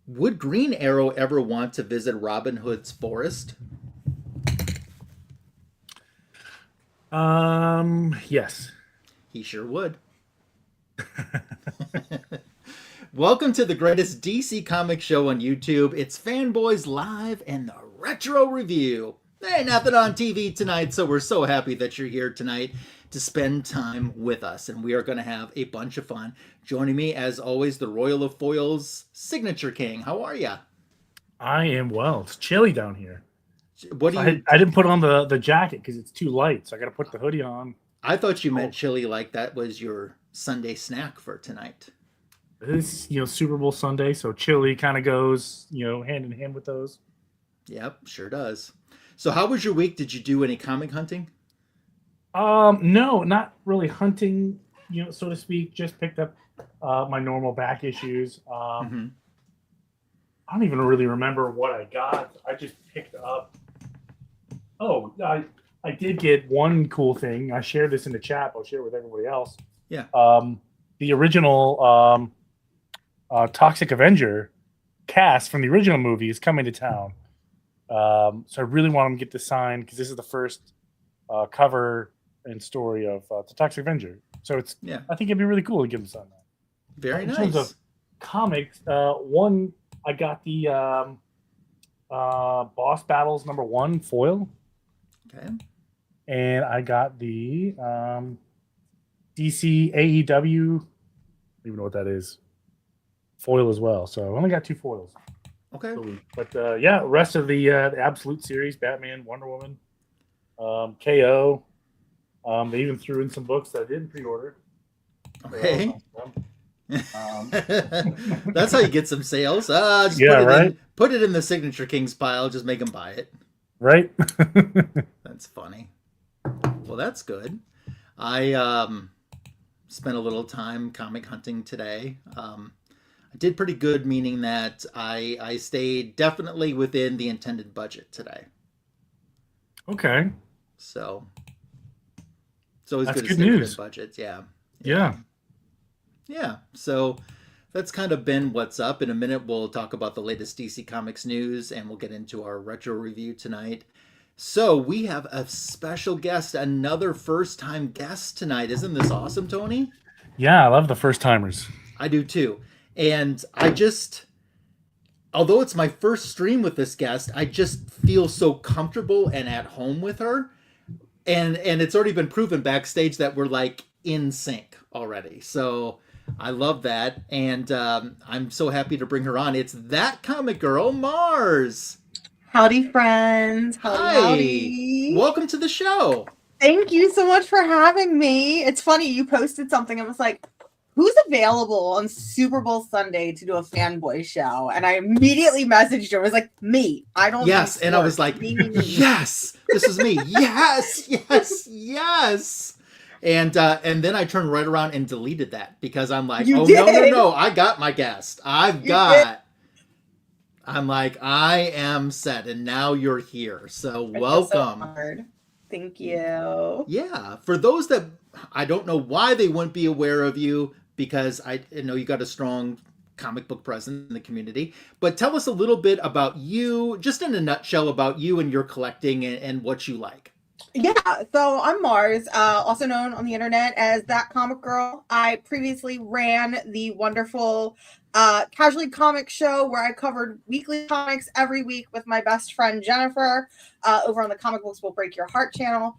Would Green Arrow ever want to visit Robin Hood's forest? Yes. He sure would. Welcome to the greatest DC comic show on YouTube. It's Fanboys Live and the Retro Review. There ain't nothing on TV tonight, so we're so happy that you're here tonight to spend time with us. And we are going to have a bunch of fun. Joining me, as always, the Royal of Foils, Signature King. How are ya? I am well. It's chilly down here. What do So you? I didn't put on the jacket because it's too light, so I got to put the hoodie on. I thought you Oh, meant chili like that was your Sunday snack for tonight. this Super Bowl Sunday, so chili kind of goes hand in hand with those. Yep, sure does. So, how was your week? Did you do any comic hunting? No, not really hunting, so to speak. Just picked up my normal back issues. Mm-hmm. I don't even really remember what I got. I just picked up. Oh, I did get one cool thing. I shared this in the chat. I'll share it with everybody else. Yeah. The original Toxic Avenger cast from the original movie is coming to town. So I really want them to get this signed because this is the first cover and story of the Toxic Avenger. So Yeah. I think it'd be really cool to get them signed. Very In terms nice. of comics, one I got the Boss Battles #1 foil, Okay. and I got the DC AEW. I don't even know what that is. Foil as well. So I only got 2 foils. Okay. But yeah, rest of the Absolute series: Batman, Wonder Woman, KO. They even threw in some books that I didn't pre-order. Okay. Um, That's how you get some sales. Just Yeah, right. Put it in the Signature King's pile. Just make them buy it. Right. That's funny. Well, that's good. I spent a little time comic hunting today. I did pretty good, meaning that I stayed definitely within the intended budget today. Okay. So it's always That's good to good stay within news. budgets. Yeah. Yeah. Yeah. So that's kind of been what's up. In a minute, we'll talk about the latest DC Comics news and we'll get into our retro review tonight. So we have a special guest, another first time guest tonight. Isn't this awesome, Tony? Yeah, I love the first timers. I do too. And although it's my first stream with this guest, I just feel so comfortable and at home with her. And it's already been proven backstage that we're like in sync already. So I love that. And I'm so happy to bring her on. It's that comic girl, Mars. Howdy, friends. Howdy, Hi. howdy. Welcome to the show. Thank you so much for having me. It's funny, you posted something. I was like, who's available on Super Bowl Sunday to do a fanboy show? And I immediately messaged her. I was like, me. I don't Yes. do And I was sports. like, Me. yes, this is me. Yes, yes, yes. And then I turned right around and deleted that because I'm like, You oh, did. no. I got my guest. I'm like, I am set. And now you're here. So I feel so welcome. honored. Thank you. Yeah. For those that I don't know why they wouldn't be aware of you, because I know you got a strong comic book presence in the community. But tell us a little bit about you, just in a nutshell, about you and your collecting and what you like. Yeah, so I'm Mars, also known on the internet as That Comic Girl. I previously ran the wonderful Casually Comic Show where I covered weekly comics every week with my best friend Jennifer over on the Comic Books Will Break Your Heart channel.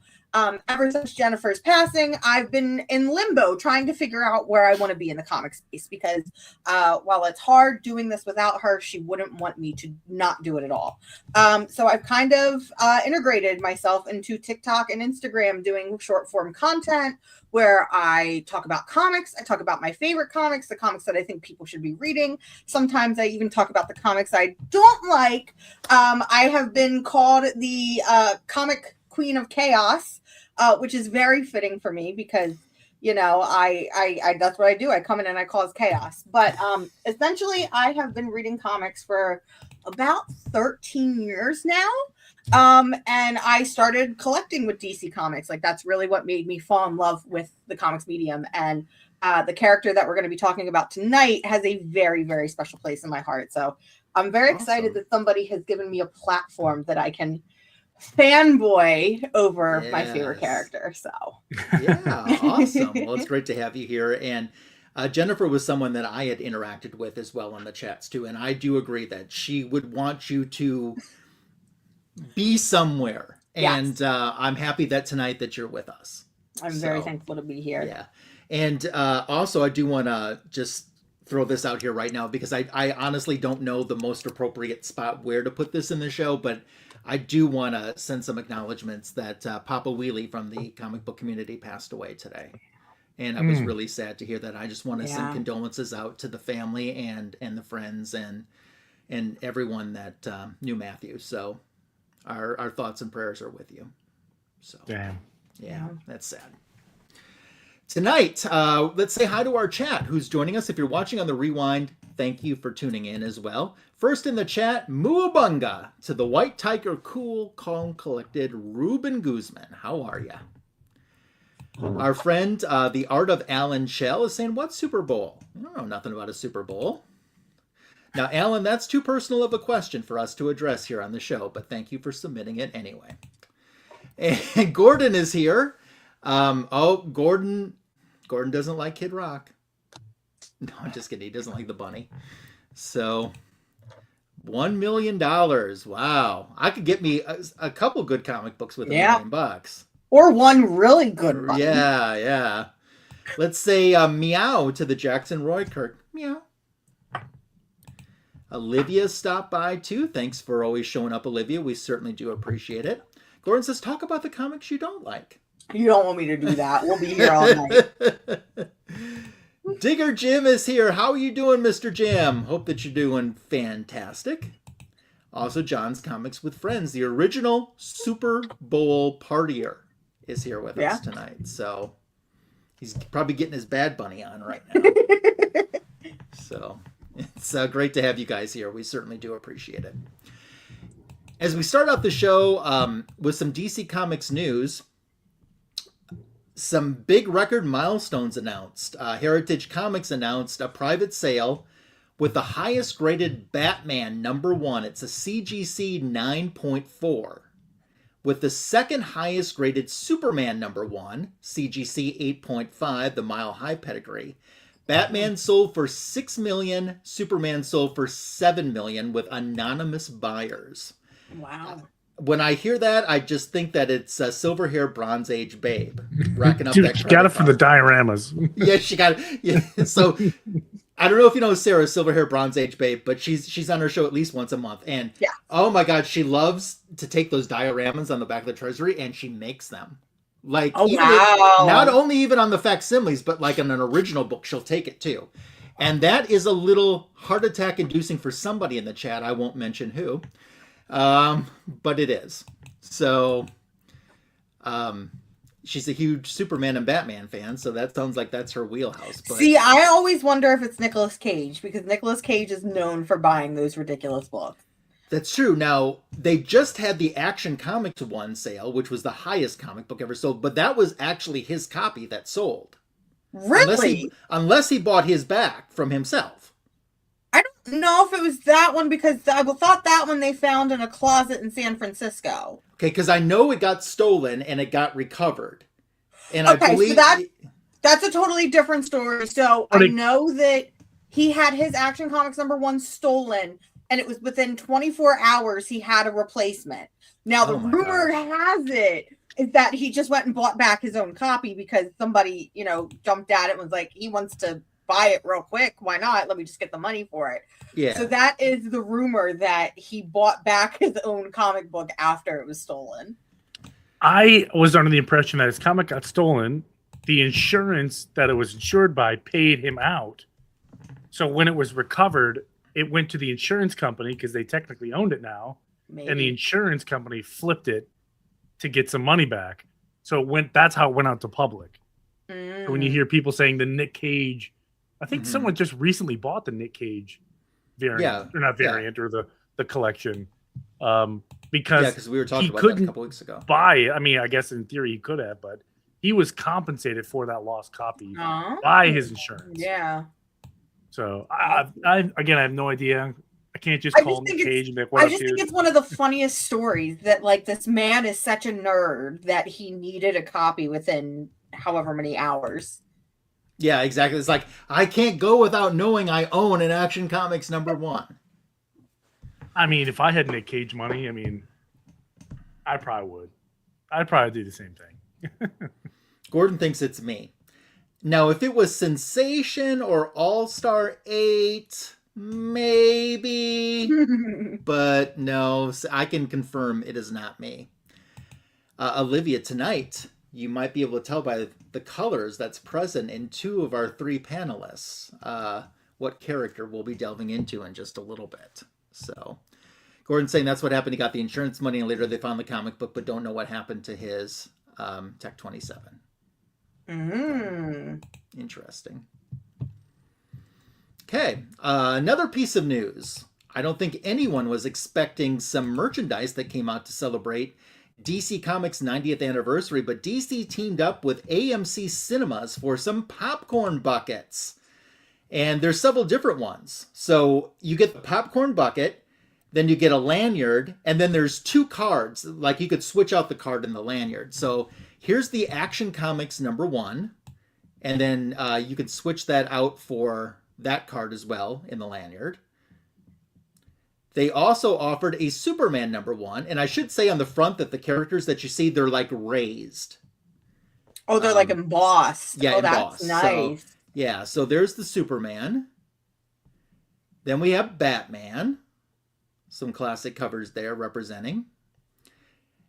Ever since Jennifer's passing, I've been in limbo trying to figure out where I want to be in the comic space because while it's hard doing this without her, she wouldn't want me to not do it at all. So I've kind of integrated myself into TikTok and Instagram doing short form content where I talk about comics. I talk about my favorite comics, the comics that I think people should be reading. Sometimes I even talk about the comics I don't like. I have been called the comic queen of chaos, which is very fitting for me because I that's what I do. I come in and I cause chaos. But essentially, I have been reading comics for about 13 years now. And I started collecting with DC Comics. Like that's really what made me fall in love with the comics medium. And the character that we're going to be talking about tonight has a very, very special place in my heart. So I'm very excited that somebody has given me a platform that I can fanboy over my favorite character. So yeah, awesome. Well, it's great to have you here. And Jennifer was someone that I had interacted with as well in the chats too. And I do agree that she would want you to be somewhere. And I'm happy that tonight that you're with us. I'm very thankful to be here. Yeah. And also, I do want to just throw this out here right now because I honestly don't know the most appropriate spot where to put this in the show, but I do want to send some acknowledgments that Papa Wheelie from the comic book community passed away today. And I was really sad to hear that. I just want to send condolences out to the family and the friends and everyone that knew Matthew. So our thoughts and prayers are with you. So damn. Yeah, that's sad. Tonight, let's say hi to our chat who's joining us. If you're watching on the Rewind, thank you for tuning in as well. First in the chat, Muabunga to the White Tiger Cool, Calm, Collected, Ruben Guzman. How are ya? Our friend, the Art of Alan Shell, is saying, what's Super Bowl? I don't know nothing about a Super Bowl. Now, Alan, that's too personal of a question for us to address here on the show, but thank you for submitting it anyway. And Gordon is here. Gordon doesn't like Kid Rock. No, I'm just kidding. He doesn't like the bunny. So, $1 million. Wow. I could get me a couple good comic books with $1 million. Or one really good one. Yeah. Let's say meow to the Jackson Roy Kirk. Meow. Olivia stopped by too. Thanks for always showing up, Olivia. We certainly do appreciate it. Gordon says, talk about the comics you don't like. You don't want me to do that. We'll be here all night. Digger Jim is here. How are you doing, Mr. Jim? Hope that you're doing fantastic. Also, John's Comics with Friends, the original Super Bowl partier, is here with us tonight. So he's probably getting his Bad Bunny on right now. So it's great to have you guys here. We certainly do appreciate it. As we start out the show with some DC Comics news, some big record milestones announced. Heritage Comics announced a private sale with the highest graded Batman #1. It's a CGC 9.4. With the second highest graded Superman #1, CGC 8.5, the Mile High pedigree. Batman sold for $6 million. Superman sold for $7 million with anonymous buyers. Wow. When I hear that, I just think that it's a silver hair Bronze Age babe racking up Dude, that. She got it for the dioramas. Yeah, she got it. Yeah. So I don't know if you know Sarah, silver hair Bronze Age babe, but she's on her show at least once a month. And oh my God, she loves to take those dioramas on the back of the Treasury and she makes them. Like not only even on the facsimiles, but like in an original book, she'll take it too. And that is a little heart attack inducing for somebody in the chat. I won't mention who. But it is. So, she's a huge Superman and Batman fan, so that sounds like that's her wheelhouse. But... See, I always wonder if it's Nicolas Cage, because Nicolas Cage is known for buying those ridiculous books. That's true. Now, they just had the Action Comics 1 sale, which was the highest comic book ever sold, but that was actually his copy that sold. Really? Unless he bought his back from himself. I don't know if it was that one, because I thought that one they found in a closet in San Francisco. Okay, because I know it got stolen and it got recovered. And I believe... so that's a totally different story. So I know that he had his Action Comics #1 stolen, and it was within 24 hours he had a replacement. Now, the rumor has it is that he just went and bought back his own copy because somebody, jumped at it and was like, he wants to buy it real quick. Why not? Let me just get the money for it. Yeah. So that is the rumor, that he bought back his own comic book after it was stolen. I was under the impression that his comic got stolen. The insurance that it was insured by paid him out. So when it was recovered, it went to the insurance company because they technically owned it now. Maybe. And the insurance company flipped it to get some money back. So that's how it went out to public. So when you hear people saying the Nick Cage, I think someone just recently bought the Nick Cage variant, or not variant, or the collection, because we were talking about that a couple weeks ago. Buy it. I mean, I guess in theory he could have, but he was compensated for that lost copy Oh. by his insurance. Yeah. So I have no idea. I can't just call him Cage and be like, what I up, just dude? think it's one of the funniest stories that like this man is such a nerd that he needed a copy within however many hours. Yeah, exactly. It's like, I can't go without knowing I own an Action Comics #1. I mean, if I had Nick Cage money, I mean, I probably would. I'd probably do the same thing. Gordon thinks it's me. Now, if it was Sensation or All-Star 8, maybe. But no, I can confirm it is not me. Olivia, tonight, you might be able to tell by the colors that's present in 2 of our 3 panelists what character we'll be delving into in just a little bit. So, Gordon's saying that's what happened. He got the insurance money, and later they found the comic book, but don't know what happened to his Tech 27. Interesting. Okay, another piece of news. I don't think anyone was expecting some merchandise that came out to celebrate DC Comics' 90th anniversary, but DC teamed up with AMC Cinemas for some popcorn buckets. And there's several different ones. So you get the popcorn bucket, then you get a lanyard, and then there's 2 cards. Like you could switch out the card in the lanyard. So here's the Action Comics #1, and then you could switch that out for that card as well in the lanyard. They also offered a Superman #1, and I should say on the front that the characters that you see, they're like raised. Oh, they're like embossed. Yeah, oh, embossed. That's nice. So, yeah, so there's the Superman. Then we have Batman. Some classic covers there representing.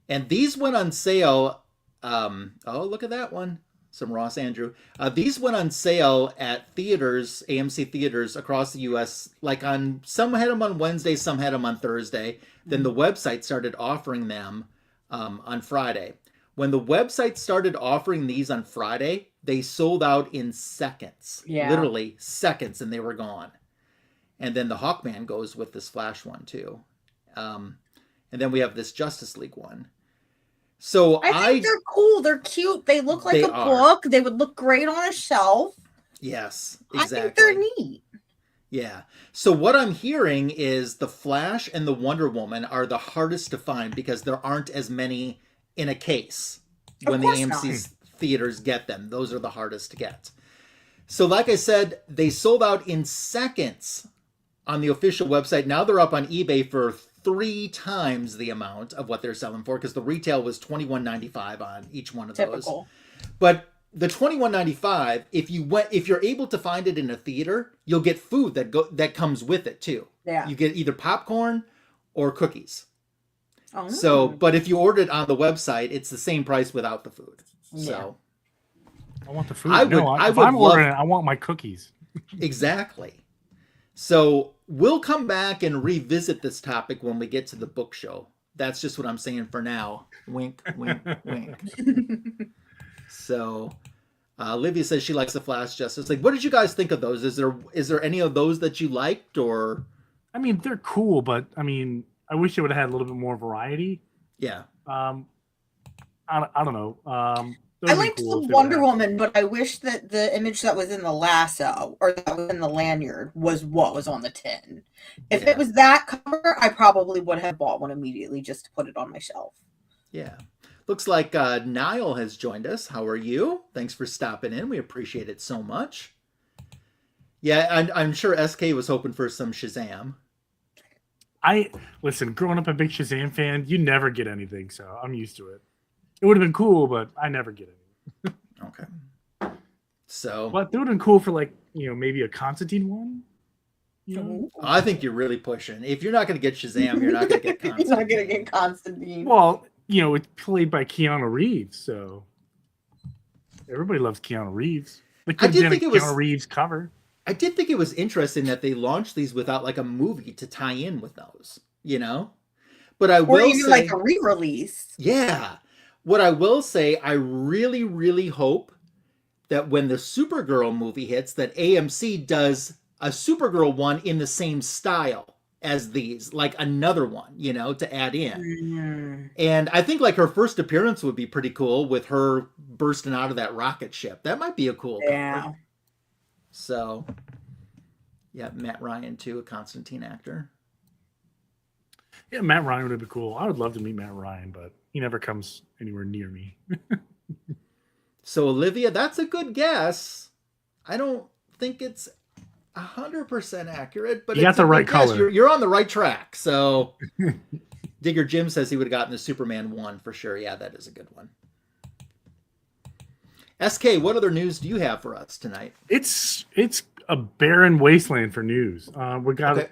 And these went on sale. Oh, look at that one. Some Ross Andrew. These went on sale at theaters, AMC theaters across the U.S. Like some had them on Wednesday, some had them on Thursday. Then the website started offering them on Friday. When the website started offering these on Friday, they sold out in seconds. Yeah. Literally seconds, and they were gone. And then the Hawkman goes with this Flash one too. And then we have this Justice League one. So I think they're cool. They're cute. They look like a book. They would look great on a shelf. Yes, exactly. I think they're neat. Yeah. So what I'm hearing is the Flash and the Wonder Woman are the hardest to find because there aren't as many in a case when the AMC theaters get them. Those are the hardest to get. So like I said, they sold out in seconds on the official website. Now they're up on eBay for 3 times the amount of what they're selling for, because the retail was $21.95 on each one of those. But the $21.95, if you're able to find it in a theater, you'll get food that comes with it too. Yeah. You get either popcorn or cookies. Oh. So, but if you order it on the website, it's the same price without the food. Yeah. So I want the food. If I'm ordering it, I want my cookies. Exactly. So we'll come back and revisit this topic when we get to the book show. That's just what I'm saying for now. Wink, wink, wink. So Olivia says she likes the Flash Justice League. What did you guys think of those? Is there any of those that you liked, or? I mean, they're cool, but I mean, I wish they would have had a little bit more variety. Yeah. I don't know. I liked the Wonder Woman, but I wish that the image that was in the lasso or that was in the lanyard was what was on the tin. If it was that cover, I probably would have bought one immediately just to put it on my shelf. Yeah. Looks like Niall has joined us. How are you? Thanks for stopping in. We appreciate it so much. Yeah, I'm sure SK was hoping for some Shazam. Listen, growing up a big Shazam fan, you never get anything, so I'm used to it. It would have been cool, but I never get it. Okay. So, but it would have been cool for maybe a Constantine one. You know? I think you're really pushing. If you're not going to get Shazam, you're not going to get Constantine. You're not going to get Constantine. Well, it's played by Keanu Reeves, so everybody loves Keanu Reeves. They could have done a Keanu Reeves cover. I did think it was interesting that they launched these without like a movie to tie in with those, But I will say, like a re-release. Yeah. What I will say, I really, really hope that when the Supergirl movie hits, that AMC does a Supergirl one in the same style as these, like another one, you know, to add in. And I think like her first appearance would be pretty cool with her bursting out of that rocket ship. That might be a cool cover. So, yeah, Matt Ryan too, a Constantine actor. Yeah, Matt Ryan would be cool. I would love to meet Matt Ryan, but he never comes anywhere near me. So Olivia, that's a good guess. I don't think it's 100% accurate, but you got the right color. You're on the right track. So Digger Jim says he would have gotten the Superman 1 for sure. Yeah, that is a good one. SK, what other news do you have for us tonight? It's a barren wasteland for news. We got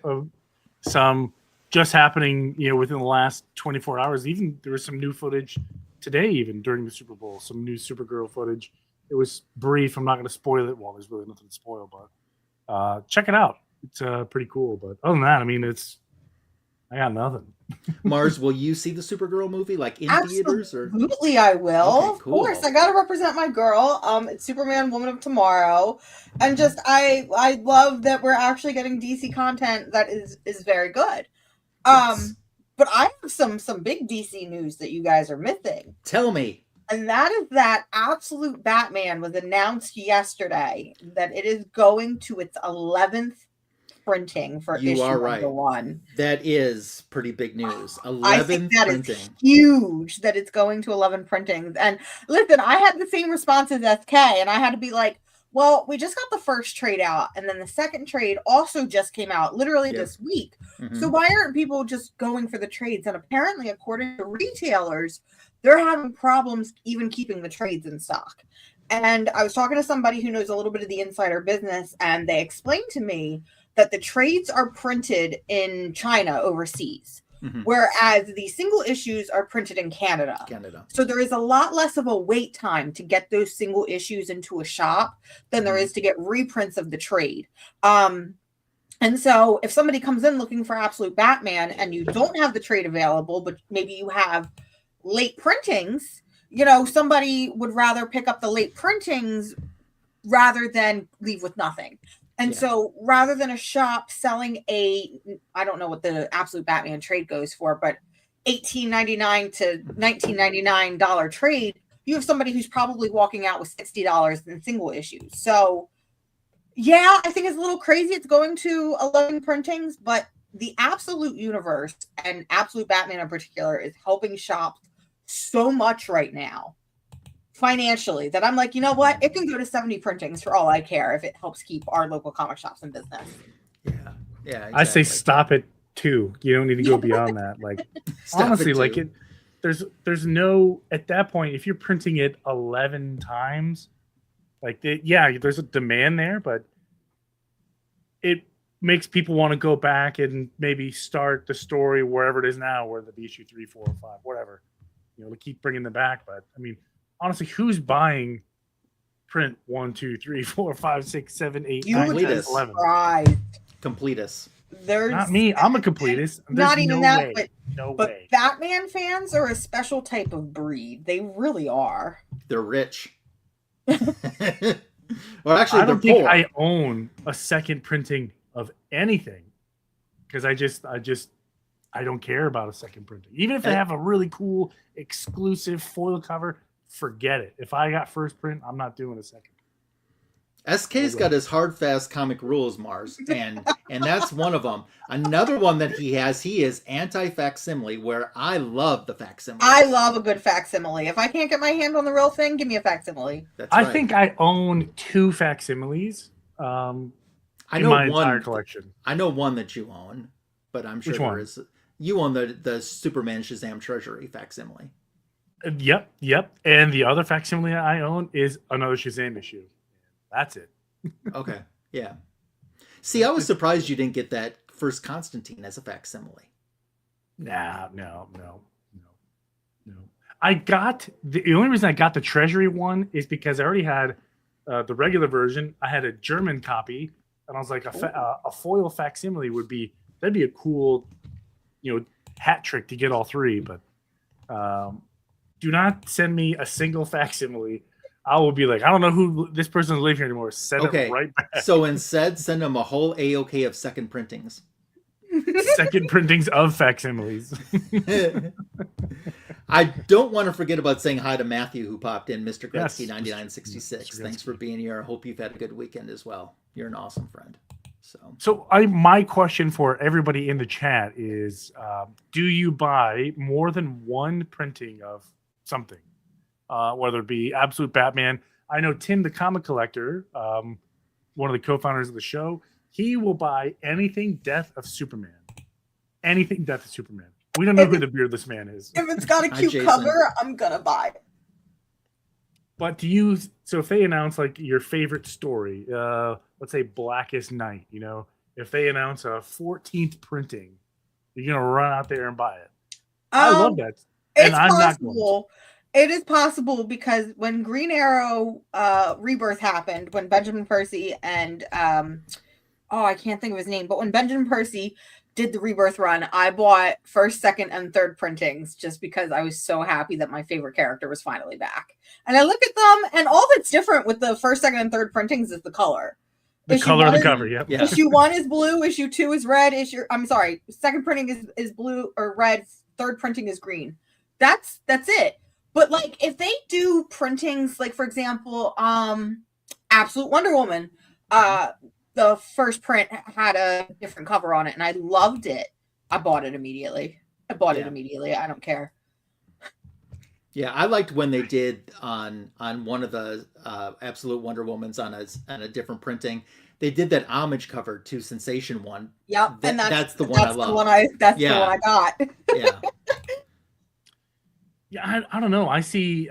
some just happening, you know, within the last 24 hours. Even there was some new footage today, even during the Super Bowl, some new Supergirl footage. It was brief. I'm not going to spoil it. Well, there's really nothing to spoil, but check it out. It's pretty cool. But other than that, I mean, I got nothing. Mars, will you see the Supergirl movie like in theaters? Or? Absolutely, I will. Okay, of cool. course, I got to represent my girl. It's Superman, Woman of Tomorrow, and just I love that we're actually getting DC content that is very good. Yes. But I have some big DC news that you guys are missing. Tell me. And that is that Absolute Batman was announced yesterday that it is going to its 11th printing for issue number 1. That is pretty big news. 11 I think that printing. Is huge that it's going to 11 printings. And listen, I had the same response as SK, and I had to be like, well, we just got the first trade out, and then the second trade also just came out literally this week. Mm-hmm. So why aren't people just going for the trades? And apparently, according to retailers, they're having problems even keeping the trades in stock. And I was talking to somebody who knows a little bit of the insider business, and they explained to me that the trades are printed in China overseas. Mm-hmm. Whereas the single issues are printed in Canada. So there is a lot less of a wait time to get those single issues into a shop than there is to get reprints of the trade. And so if somebody comes in looking for Absolute Batman and you don't have the trade available, but maybe you have late printings, you know, somebody would rather pick up the late printings rather than leave with nothing. And so rather than a shop selling I don't know what the Absolute Batman trade goes for, but $18.99 to $19.99 trade, you have somebody who's probably walking out with $60 in single issues. So yeah, I think it's a little crazy. It's going to 11 printings, but the Absolute universe and Absolute Batman in particular is helping shops so much right now. Financially, that I'm like, you know what? It can go to 70 printings for all I care if it helps keep our local comic shops in business. Yeah, exactly. I say stop at 2. You don't need to go beyond that. Like honestly, like there's no at that point if you're printing it 11 times, like there's a demand there, but it makes people want to go back and maybe start the story wherever it is now, whether it be issue 3, 4, or 5, whatever. You know, to keep bringing them back, but I mean. Honestly, who's buying print 1, 2, 3, 4, 5, 6, 7, 8, 9, 10, 11? Completists. There's not me. I'm a completist. There's not even that, way. but Batman fans are a special type of breed. They really are. They're rich. Well, actually, I don't think I own a second printing of anything because I don't care about a second printing. Even if they have a really cool exclusive foil cover. Forget it. If I got first print, I'm not doing a second. SK's got his hard, fast comic rules, Mars, and that's one of them. Another one that he is anti-facsimile, where I love the facsimile. I love a good facsimile. If I can't get my hand on the real thing, give me a facsimile. That's right. I think I own 2 facsimiles in my entire collection. I know one that you own, but I'm sure there is. You own the Superman Shazam Treasury facsimile. Yep. And the other facsimile I own is another Shazam issue. That's it. Okay. Yeah. See, I was surprised you didn't get that first Constantine as a facsimile. Nah, no. I got the only reason I got the Treasury one is because I already had the regular version. I had a German copy, and I was like, a foil facsimile that'd be a cool, hat trick to get all 3. But do not send me a single facsimile. I will be like, I don't know who this person is living here anymore. Send it right back. So instead, send them a whole AOK of second printings. Second printings of facsimiles. I don't want to forget about saying hi to Matthew, who popped in, Mr. Gretzky Yes, 9966. Thanks for being here. I hope you've had a good weekend as well. You're an awesome friend. So my question for everybody in the chat is, do you buy more than one printing of something? Whether it be Absolute Batman. I know Tim, the comic collector, one of the co-founders of the show, he will buy anything Death of Superman. Anything Death of Superman. We don't know who the beardless man is. If it's got a cute cover, I'm gonna buy it. But so if they announce like your favorite story, let's say Blackest Night, if they announce a 14th printing, you're gonna run out there and buy it. I love that. And I'm not going to. It is possible because when Green Arrow Rebirth happened, when Benjamin Percy and I can't think of his name, but when Benjamin Percy did the Rebirth run, I bought first, second, and third printings just because I was so happy that my favorite character was finally back. And I look at them, and all that's different with the first, second, and third printings is the color. The color of the cover, yep. Yeah. Issue 1 is blue, issue 2 is red, second printing is blue or red, third printing is green. That's it. But like if they do printings, like for example, Absolute Wonder Woman, the first print had a different cover on it, and I loved it. I bought it immediately. I don't care. Yeah, I liked when they did on one of the Absolute Wonder Womans on a different printing. They did that homage cover to Sensation one. Yep, and that's the one I love. That's the one I got. Yeah. Yeah, I don't know. I see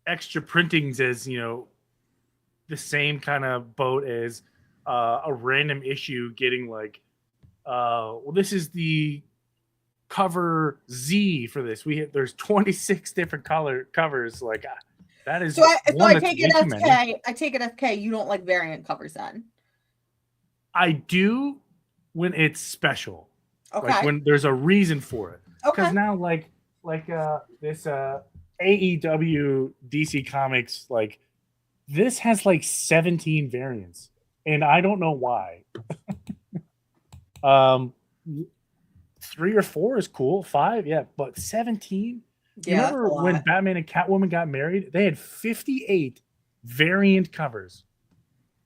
extra printings as the same kind of boat as a random issue getting like, this is the cover Z for this. There's 26 different covers. Like that is. So I take it FK. I take it FK. You don't like variant covers then? I do when it's special. Okay. Like when there's a reason for it. Okay. Because now like this AEW DC Comics, like this has like 17 variants, and I don't know why. 3 or 4 is cool, 5, yeah, but 17. Yeah, you remember when Batman and Catwoman got married? They had 58 variant covers.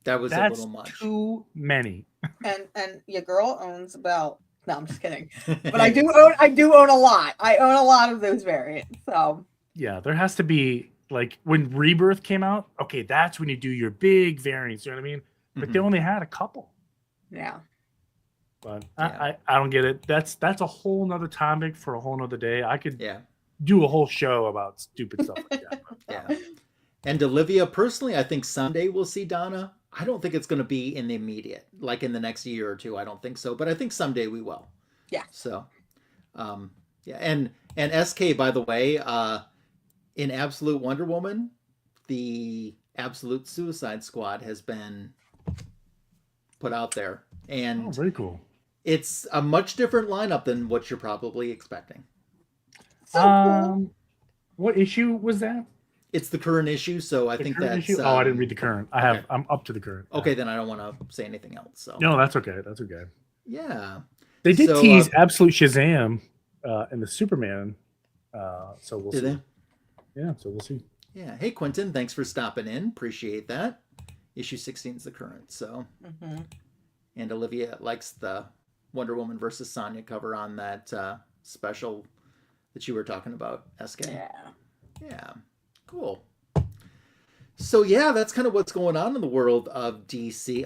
That's a little much. Too many. And your girl owns about. No, I'm just kidding. But I do own a lot. I own a lot of those variants. So yeah, there has to be like when Rebirth came out. Okay, that's when you do your big variants. You know what I mean? But they only had a couple. Yeah. But I don't get it. That's a whole nother topic for a whole nother day. I could do a whole show about stupid stuff like that. Yeah. And Olivia, personally, I think someday we'll see Donna. I don't think it's going to be in the immediate, like in the next year or two. I don't think so, but I think someday we will. Yeah. So, yeah. And SK, by the way, in Absolute Wonder Woman, the Absolute Suicide Squad has been put out there. And very cool. It's a much different lineup than what you're probably expecting. So cool. What issue was that? It's the current issue, so I think that's... I didn't read the current. I'm up to the current. Okay, then I don't want to say anything else. So no, that's okay. That's okay. Yeah. They did tease Absolute Shazam and the Superman. So we'll see. Did they? Yeah, so we'll see. Yeah. Hey, Quentin, thanks for stopping in. Appreciate that. Issue 16 is the current, so... Mm-hmm. And Olivia likes the Wonder Woman versus Sonya cover on that special that you were talking about, SK. Yeah. Yeah. Cool. So yeah, that's kind of what's going on in the world of DC.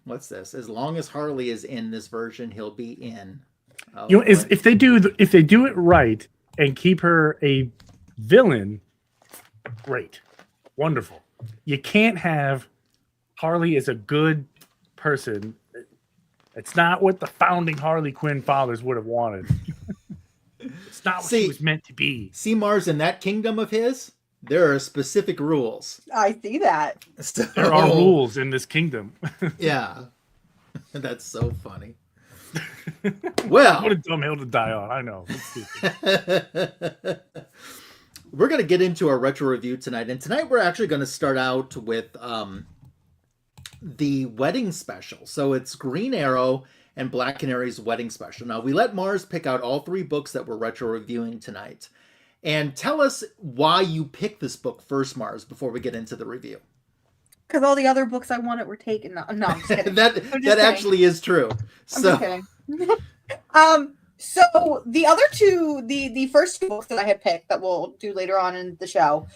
What's this? As long as Harley is in this version, he'll be in. If they do it right and keep her a villain, great, wonderful. You can't have Harley as a good person. It's not what the founding Harley Quinn fathers would have wanted. It's not what she was meant to be. See, Mars, in that kingdom of his, there are specific rules. I see that. So, there are rules in this kingdom. Yeah. That's so funny. Well. What a dumb hill to die on. I know. We're going to get into our retro review tonight. And tonight we're actually going to start out with the wedding special. So it's Green Arrow and Black Canary's Wedding Special. Now, we let Mars pick out all 3 books that we're retro reviewing tonight. And tell us why you picked this book first, Mars, before we get into the review. Because all the other books I wanted were taken. No, I'm just kidding. that actually is true. I'm just kidding. So the other 2, the first 2 books that I had picked that we'll do later on in the show,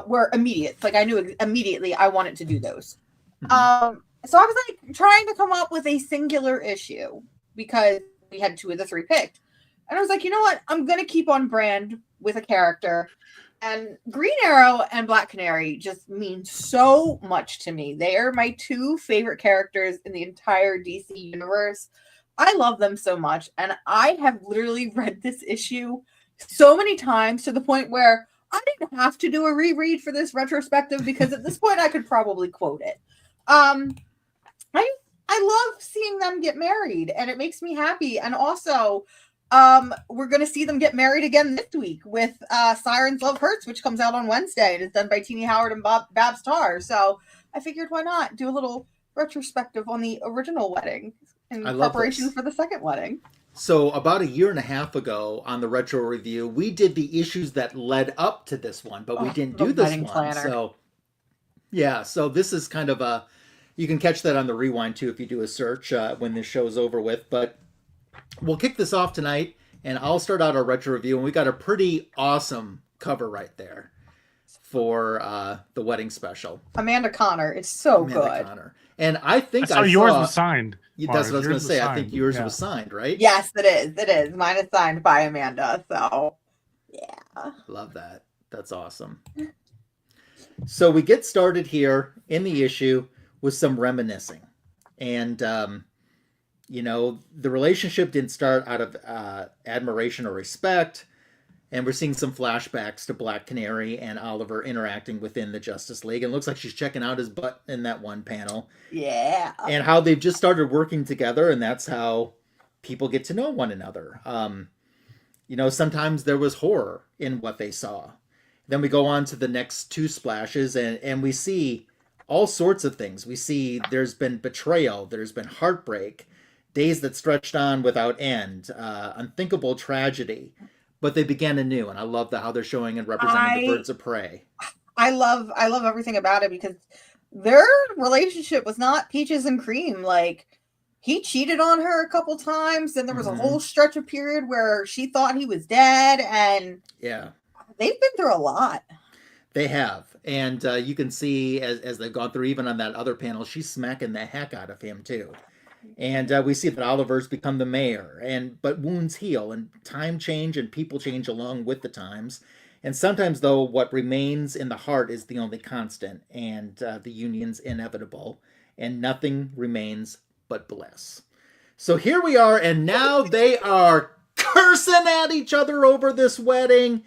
were immediate. Like I knew immediately I wanted to do those. Mm-hmm. So I was like trying to come up with a singular issue because we had 2 of the 3 picked. And I was like, you know what? I'm going to keep on brand with a character. And Green Arrow and Black Canary just mean so much to me. They are my 2 favorite characters in the entire DC universe. I love them so much. And I have literally read this issue so many times to the point where I didn't have to do a reread for this retrospective because at this point I could probably quote it. I love seeing them get married and it makes me happy. And also, we're going to see them get married again this week with Sirens Love Hurts, which comes out on Wednesday and is done by Teenie Howard and Babs Tarr. So I figured why not do a little retrospective on the original wedding in preparation for the second wedding. So about 1.5 years ago on the Retro Review, we did the issues that led up to this one, but we didn't do this one. Planner. So yeah, so this is kind of a, you can catch that on the rewind too if you do a search when this show's over with. But we'll kick this off tonight, and I'll start out our retro review, and we got a pretty awesome cover right there for the wedding special. Amanda Connor, it's so good. Connor. And I think I saw yours was signed. That's what I was going to say. I think yours was signed, right? Yes, it is. It is. Mine is signed by Amanda. So, yeah. Love that. That's awesome. So we get started here in the issue with some reminiscing. And, you know, the relationship didn't start out of admiration or respect. And we're seeing some flashbacks to Black Canary and Oliver interacting within the Justice League. And it looks like she's checking out his butt in that one panel. Yeah. And how they've just started working together, and that's how people get to know one another. You know, sometimes there was horror in what they saw. Then we go on to the next 2 splashes, and we see all sorts of things. We see there's been betrayal, there's been heartbreak, days that stretched on without end, unthinkable tragedy. But they began anew, and I love how they're showing and representing the birds of prey. I love everything about it because their relationship was not peaches and cream. Like, he cheated on her a couple times, and there was a whole stretch of period where she thought he was dead, and yeah, they've been through a lot. They have, and you can see as they've gone through, even on that other panel, she's smacking the heck out of him too. And we see that Oliver's become the mayor, but wounds heal, and time change, and people change along with the times. And sometimes, though, what remains in the heart is the only constant, and the union's inevitable, and nothing remains but bliss. So here we are, and now they are cursing at each other over this wedding.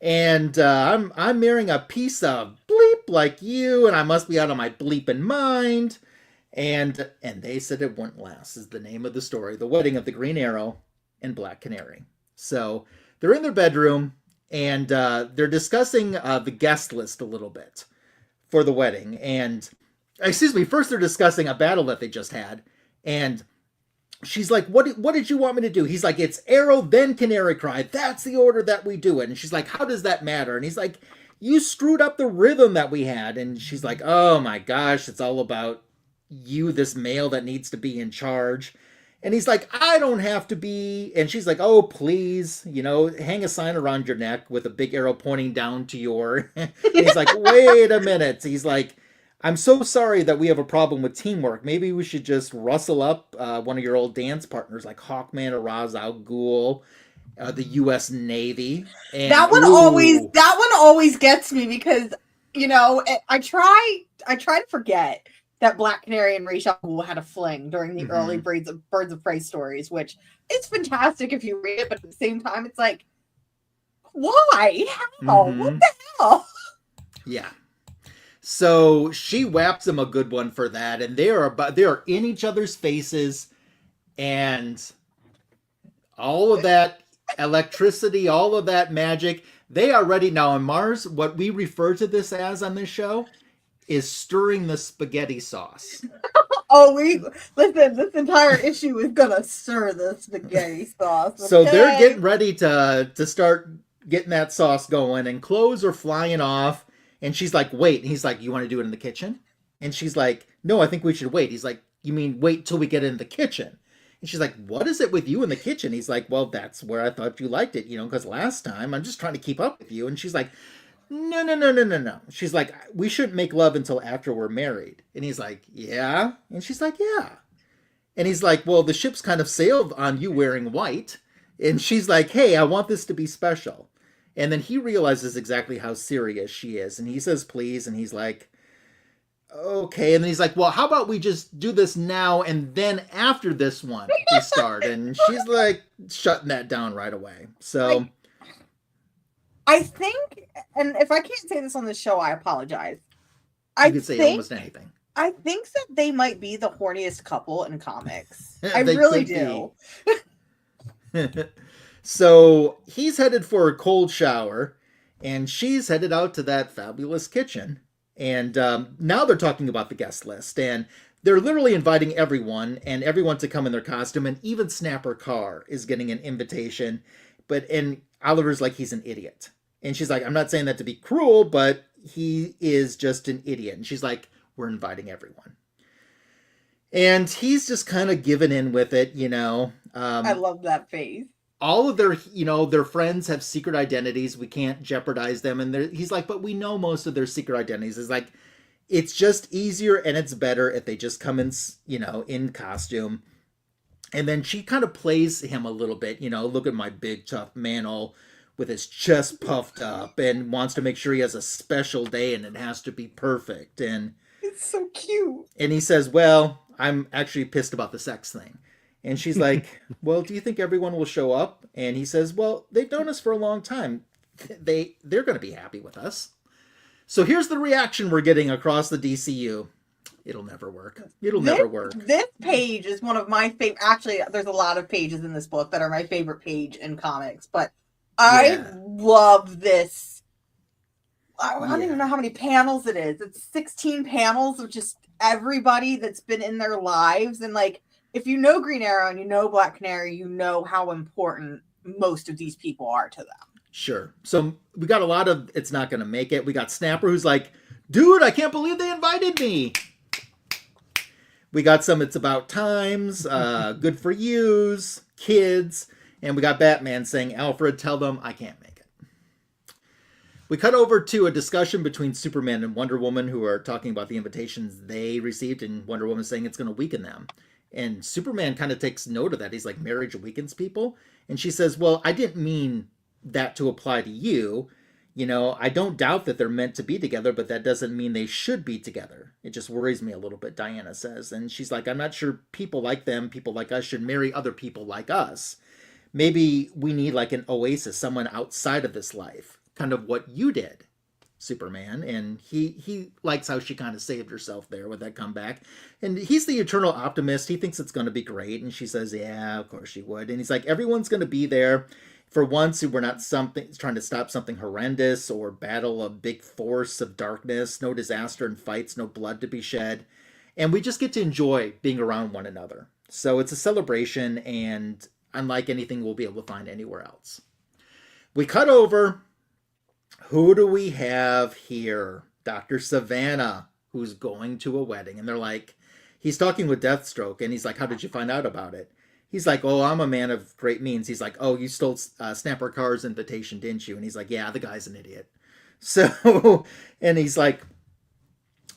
And I'm marrying a piece of bleep like you, and I must be out of my bleeping mind. And they said it wouldn't last is the name of the story. The Wedding of the Green Arrow and Black Canary. So they're in their bedroom, and they're discussing the guest list a little bit for the wedding. And, first they're discussing a battle that they just had. And she's like, what did you want me to do? He's like, it's Arrow, then Canary Cry. That's the order that we do it. And she's like, how does that matter? And he's like, you screwed up the rhythm that we had. And she's like, oh my gosh, it's all about you, this male that needs to be in charge. And he's like, I don't have to be. And she's like, oh, please, hang a sign around your neck with a big arrow pointing down to your. And he's like, wait a minute. He's like, I'm so sorry that we have a problem with teamwork. Maybe we should just rustle up one of your old dance partners like Hawkman or Ra's al Ghul, the U.S. Navy. And, that one always gets me because, I try to forget that Black Canary and Ra's al Ghul had a fling during the early Birds of Prey stories, which is fantastic if you read it, but at the same time, it's like, why? How? What the hell? Yeah. So she whaps him a good one for that, and they are in each other's faces, and all of that electricity, all of that magic, they are ready now. On Mars, what we refer to this as on this show is stirring the spaghetti sauce. Oh, we listen. This entire issue is gonna stir the spaghetti sauce. Okay? So they're getting ready to start getting that sauce going, and clothes are flying off. And she's like, "Wait." And he's like, "You want to do it in the kitchen?" And she's like, "No, I think we should wait." He's like, "You mean wait till we get in the kitchen?" And she's like, "What is it with you in the kitchen?" He's like, "Well, that's where I thought you liked it, because last time I'm just trying to keep up with you." And she's like, "No, no, no, no, no, no." She's like, "We shouldn't make love until after we're married." And he's like, "Yeah?" And she's like, "Yeah." And he's like, "Well, the ship's kind of sailed on you wearing white." And she's like, "Hey, I want this to be special." And then he realizes exactly how serious she is. And he says, "Please." And he's like, "Okay." And then he's like, "Well, how about we just do this now, and then after this one we start?" And she's like shutting that down right away. So I think, and if I can't say this on the show, I apologize. You could say almost anything. I think that they might be the horniest couple in comics. I They really could do. So he's headed for a cold shower, and she's headed out to that fabulous kitchen. And now they're talking about the guest list, and they're literally inviting everyone to come in their costume, and even Snapper Carr is getting an invitation. And Oliver's like, he's an idiot. And she's like, I'm not saying that to be cruel, but he is just an idiot. And she's like, we're inviting everyone. And he's just kind of given in with it, I love that face. All of their friends have secret identities. We can't jeopardize them. And he's like, but we know most of their secret identities. It's like, it's just easier and it's better if they just come in, in costume. And then she kind of plays him a little bit, look at my big tough man all with his chest puffed up, and wants to make sure he has a special day and it has to be perfect. And it's so cute. And he says, well, I'm actually pissed about the sex thing. And she's like, well, do you think everyone will show up? And he says, well, they've known us for a long time. They're going to be happy with us. So here's the reaction we're getting across the DCU. It'll never work. Never work. This page is one of my favorite. Actually, there's a lot of pages in this book that are my favorite page in comics, but I love this. I don't even know how many panels it is. It's 16 panels of just everybody that's been in their lives. And like, if you know Green Arrow and you know Black Canary, you know how important most of these people are to them. Sure. So we got a lot of it's not going to make it. We got Snapper who's like, dude, I can't believe they invited me. We got some it's about times, good for yous, kids. And we got Batman saying, Alfred, tell them I can't make it. We cut over to a discussion between Superman and Wonder Woman, who are talking about the invitations they received, and Wonder Woman saying it's going to weaken them. And Superman kind of takes note of that. He's like, marriage weakens people. And she says, well, I didn't mean that to apply to you. I don't doubt that they're meant to be together, but that doesn't mean they should be together. It just worries me a little bit, Diana says. And she's like, I'm not sure people like them, people like us, should marry other people like us. Maybe we need like an oasis, someone outside of this life. Kind of what you did, Superman. And he likes how she kind of saved herself there with that comeback. And he's the eternal optimist. He thinks it's going to be great. And she says, yeah, of course she would. And he's like, everyone's going to be there. For once, we're not trying to stop something horrendous or battle a big force of darkness, no disaster and fights, no blood to be shed. And we just get to enjoy being around one another. So it's a celebration, and unlike anything we'll be able to find anywhere else. We cut over. Who do we have here? Dr. Savannah, who's going to a wedding. And they're like, he's talking with Deathstroke, and he's like, how did you find out about it? He's like, oh, I'm a man of great means. He's like, oh, you stole Snapper Carr's invitation, didn't you? And he's like, yeah, the guy's an idiot. So, and he's like,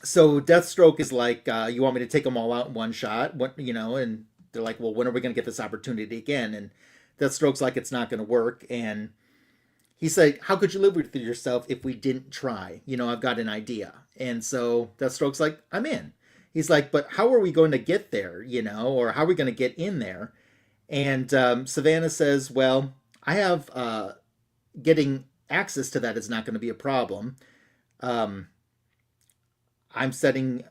so Deathstroke is like, you want me to take them all out in one shot? And they're like, well, when are we going to get this opportunity again? And Deathstroke's like, it's not going to work. And he's like, how could you live with yourself if we didn't try? I've got an idea. And so Deathstroke's like, I'm in. He's like, but how are we going to get there, or how are we going to get in there? And Savannah says, well, I have getting access to that is not going to be a problem. I'm getting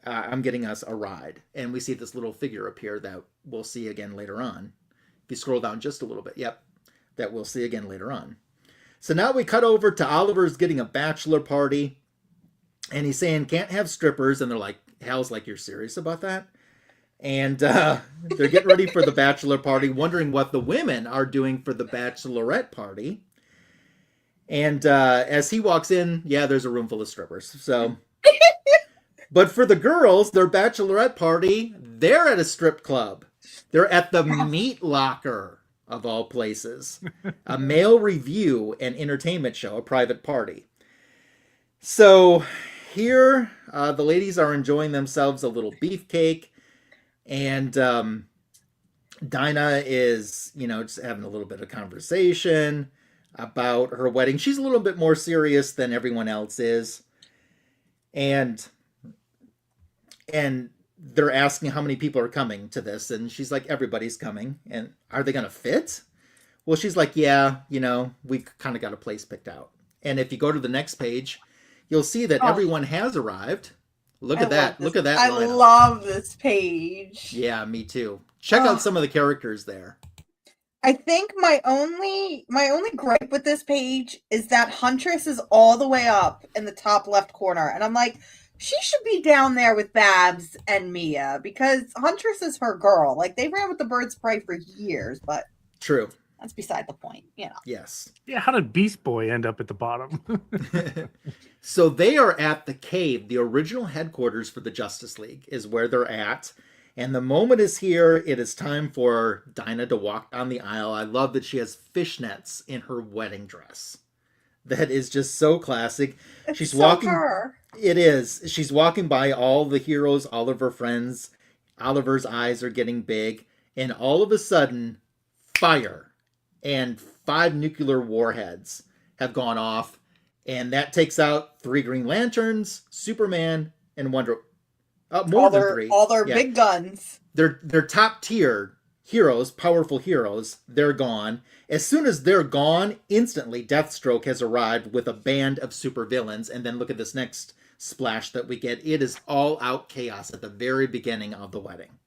us a ride. And we see this little figure appear that we'll see again later on. If you scroll down just a little bit, that we'll see again later on. So now we cut over to Oliver's getting a bachelor party. And he's saying, can't have strippers. And they're like, Hal's like, you're serious about that? And they're getting ready for the bachelor party, wondering what the women are doing for the bachelorette party. And as he walks in, yeah, there's a room full of strippers. So, but for the girls, their bachelorette party, they're at a strip club. They're at the Meat Locker, of all places. A male review and entertainment show, a private party. So here, the ladies are enjoying themselves a little beefcake. And Dinah is, just having a little bit of conversation about her wedding. She's a little bit more serious than everyone else is. And they're asking how many people are coming to this. And she's like, everybody's coming. And are they going to fit? Well, she's like, yeah, we kind of got a place picked out. And if you go to the next page, you'll see that everyone has arrived. Look at that. Look at that. I love this page. Yeah, me too. Check out some of the characters there. I think my only gripe with this page is that Huntress is all the way up in the top left corner. And I'm like, she should be down there with Babs and Mia because Huntress is her girl. Like, they ran with the Birds of Prey for years, but true. That's beside the point, Yes. Yeah, how did Beast Boy end up at the bottom? So they are at the cave. The original headquarters for the Justice League is where they're at. And the moment is here. It is time for Dinah to walk down the aisle. I love that she has fishnets in her wedding dress. That is just so classic. She's walking. Her. It is. She's walking by all the heroes, all of her friends. Oliver's eyes are getting big. And all of a sudden, fire. And 5 nuclear warheads have gone off. And that takes out 3 Green Lanterns, Superman, and Wonder... more than 3. All their big guns. They're top tier heroes, powerful heroes. They're gone. As soon as they're gone, instantly Deathstroke has arrived with a band of supervillains. And then look at this next splash that we get. It is all out chaos at the very beginning of the wedding.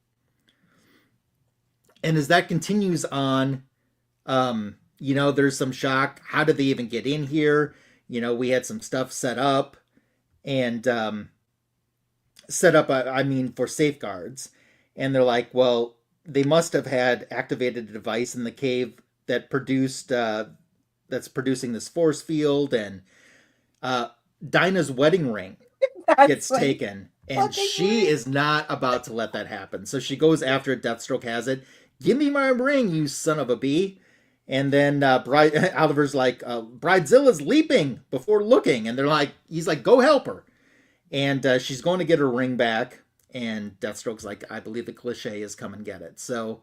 And as that continues on, there's some shock. How did they even get in here? We had some stuff set up and for safeguards. And they're like, well, they must have had activated a device in the cave that that's producing this force field. And Dinah's wedding ring gets taken. And she is not about to let that happen. So she goes after it. Deathstroke has it. Give me my ring, you son of a bee. And then Oliver's like, Bridezilla's leaping before looking. And he's like, go help her. And she's going to get her ring back. And Deathstroke's like, I believe the cliche is come and get it. So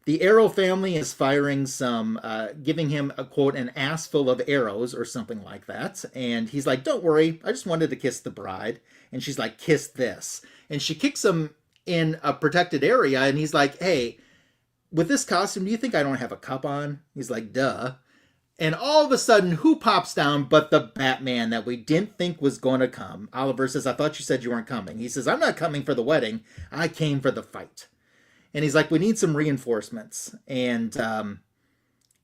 the Arrow family is firing some, giving him a quote, an ass full of arrows or something like that. And he's like, don't worry. I just wanted to kiss the bride. And she's like, kiss this. And she kicks him in a protected area. And he's like, hey, with this costume, do you think I don't have a cup on? He's like, duh. And all of a sudden, who pops down but the Batman that we didn't think was going to come? Oliver says, I thought you said you weren't coming. He says, I'm not coming for the wedding. I came for the fight. And he's like, we need some reinforcements. And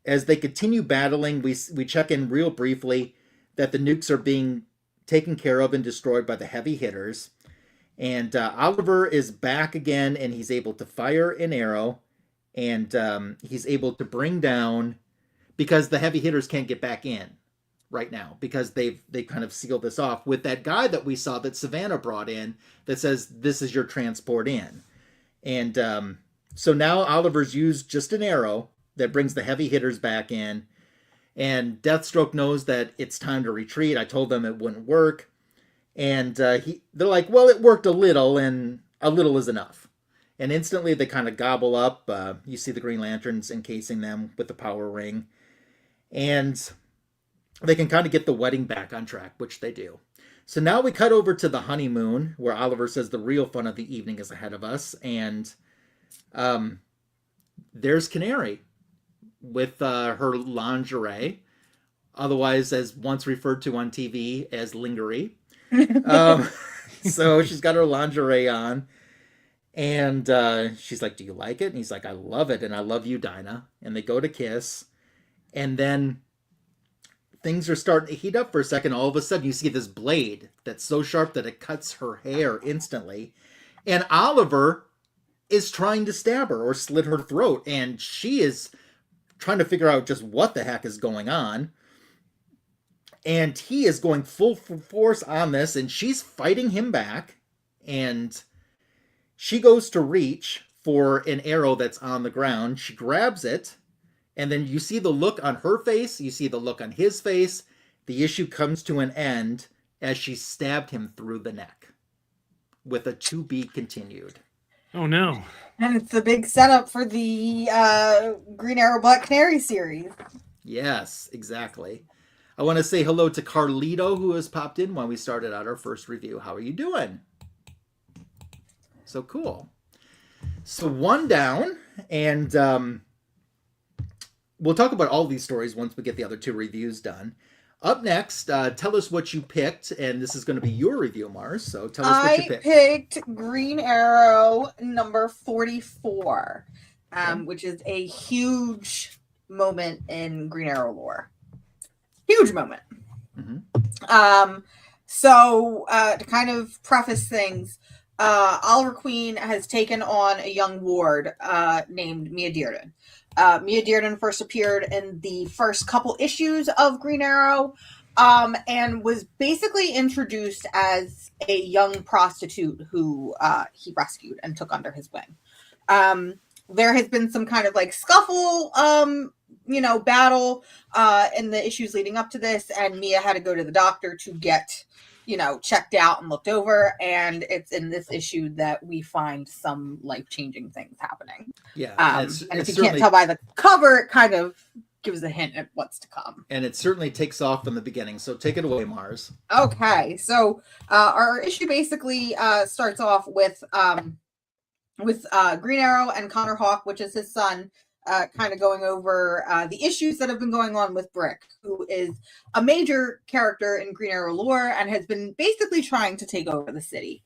as they continue battling, we check in real briefly that the nukes are being taken care of and destroyed by the heavy hitters. And Oliver is back again, and he's able to fire an arrow. And he's able to bring down, because the heavy hitters can't get back in right now, because they kind of sealed this off with that guy that we saw that Savannah brought in that says, this is your transport in. And so now Oliver's used just an arrow that brings the heavy hitters back in. And Deathstroke knows that it's time to retreat. I told them it wouldn't work. And they're like, well, it worked a little, and a little is enough. And instantly they kind of gobble up. You see the Green Lanterns encasing them with the power ring. And they can kind of get the wedding back on track, which they do. So now we cut over to the honeymoon, where Oliver says the real fun of the evening is ahead of us. And there's Canary with her lingerie, otherwise as once referred to on TV as lingerie. So she's got her lingerie on. And she's like, do you like it? And he's like, I love it. And I love you, Dinah. And they go to kiss. And then things are starting to heat up for a second. All of a sudden, you see this blade that's so sharp that it cuts her hair instantly. And Oliver is trying to stab her or slit her throat, and she is trying to figure out just what the heck is going on. And he is going full force on this, and she's fighting him back. And she goes to reach for an arrow that's on the ground. She grabs it, and then you see the look on her face. You see the look on his face. The issue comes to an end as she stabbed him through the neck with a to be continued. Oh, no. And it's the big setup for the Green Arrow Black Canary series. Yes, exactly. I want to say hello to Carlito, who has popped in when we started out our first review. How are you doing? So cool. So one down, and we'll talk about all these stories once we get the other two reviews done. Up next, tell us what you picked, and this is going to be your review, Mars. So tell us what you picked. I picked Green Arrow number 44, which is a huge moment in Green Arrow lore. Huge moment. Mm-hmm. So to kind of preface things, Oliver Queen has taken on a young ward named Mia Dearden. Mia Dearden first appeared in the first couple issues of Green Arrow, and was basically introduced as a young prostitute who he rescued and took under his wing. There has been some kind of like scuffle, battle in the issues leading up to this, and Mia had to go to the doctor to get checked out and looked over, and it's in this issue that we find some life-changing things happening. Yeah. And if you can't tell by the cover, it kind of gives a hint at what's to come. And it certainly takes off in the beginning, so take it away, Mars. Okay, so our issue basically starts off with Green Arrow and Connor Hawke, which is his son, kind of going over the issues that have been going on with Brick, who is a major character in Green Arrow lore and has been basically trying to take over the city.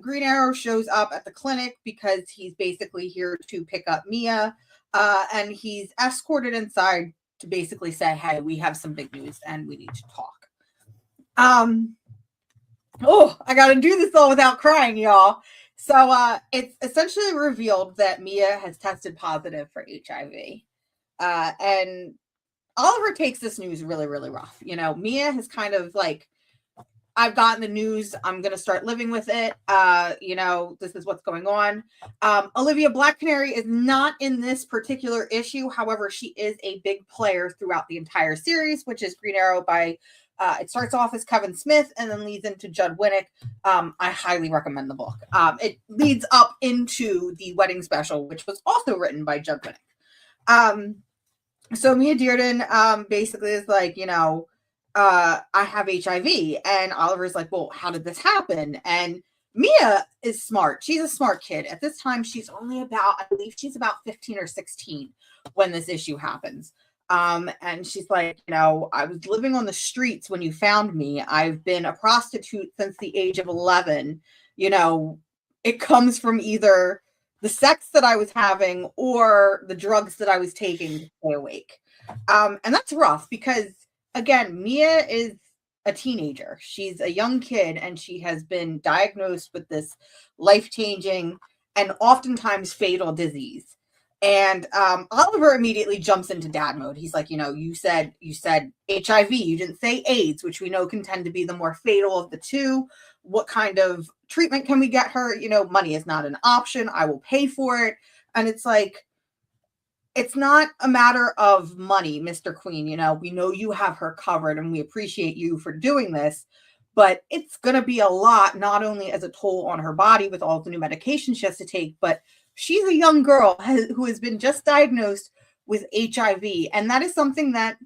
Green Arrow shows up at the clinic because he's basically here to pick up Mia, and he's escorted inside to basically say, hey, we have some big news and we need to talk. I gotta do this all without crying, y'all. So it's essentially revealed that Mia has tested positive for HIV. And Oliver takes this news really, really rough. Mia has kind of like, I've gotten the news. I'm going to start living with it. This is what's going on. Olivia Black Canary is not in this particular issue. However, she is a big player throughout the entire series, which is Green Arrow by it starts off as Kevin Smith and then leads into Judd Winick. I highly recommend the book. It leads up into the Wedding Special, which was also written by Judd Winick. So Mia Dearden basically is like, I have HIV. And Oliver's like, well, how did this happen? And Mia is smart. She's a smart kid. At this time, she's only I believe she's about 15 or 16 when this issue happens. And she's like, I was living on the streets when you found me. I've been a prostitute since the age of 11. It comes from either the sex that I was having or the drugs that I was taking to stay awake. And that's rough because, again, Mia is a teenager. She's a young kid, and she has been diagnosed with this life-changing and oftentimes fatal disease. And Oliver immediately jumps into dad mode. He's like, you said HIV. You didn't say AIDS, which we know can tend to be the more fatal of the two. What kind of treatment can we get her? Money is not an option. I will pay for it. And it's like, it's not a matter of money, Mr. Queen. We know you have her covered and we appreciate you for doing this. But it's going to be a lot, not only as a toll on her body with all the new medications she has to take, but she's a young girl who has been just diagnosed with HIV. And that is something that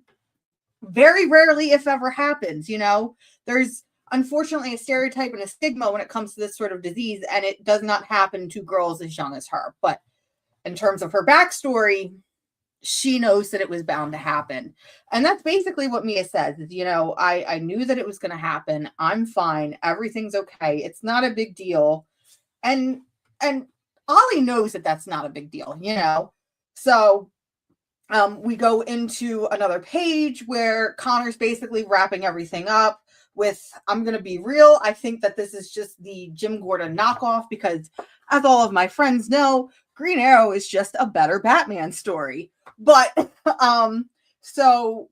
very rarely, if ever, happens. There's unfortunately a stereotype and a stigma when it comes to this sort of disease, and it does not happen to girls as young as her. But in terms of her backstory, she knows that it was bound to happen. And that's basically what Mia says is, I knew that it was going to happen. I'm fine. Everything's okay. It's not a big deal. And Ollie knows that that's not a big deal, So we go into another page where Connor's basically wrapping everything up with, I'm going to be real. I think that this is just the Jim Gordon knockoff because as all of my friends know, Green Arrow is just a better Batman story. But so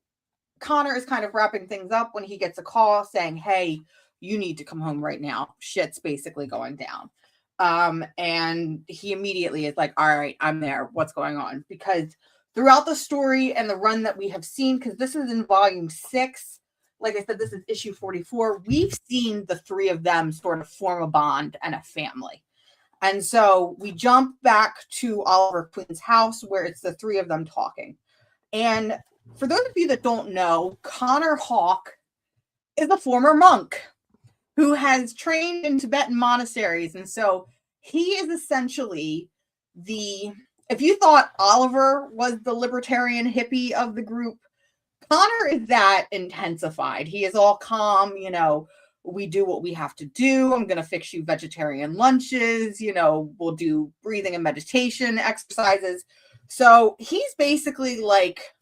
Connor is kind of wrapping things up when he gets a call saying, hey, you need to come home right now. Shit's basically going down. And he immediately is like, all right, I'm there. What's going on? Because throughout the story and the run that we have seen, because this is in volume 6, like I said, this is issue 44, we've seen the three of them sort of form a bond and a family. And so we jump back to Oliver Queen's house where it's the three of them talking. And for those of you that don't know, Connor Hawke is a former monk who has trained in Tibetan monasteries. And so he is essentially if you thought Oliver was the libertarian hippie of the group, Connor is that intensified. He is all calm, we do what we have to do. I'm going to fix you vegetarian lunches, we'll do breathing and meditation exercises. So he's basically like,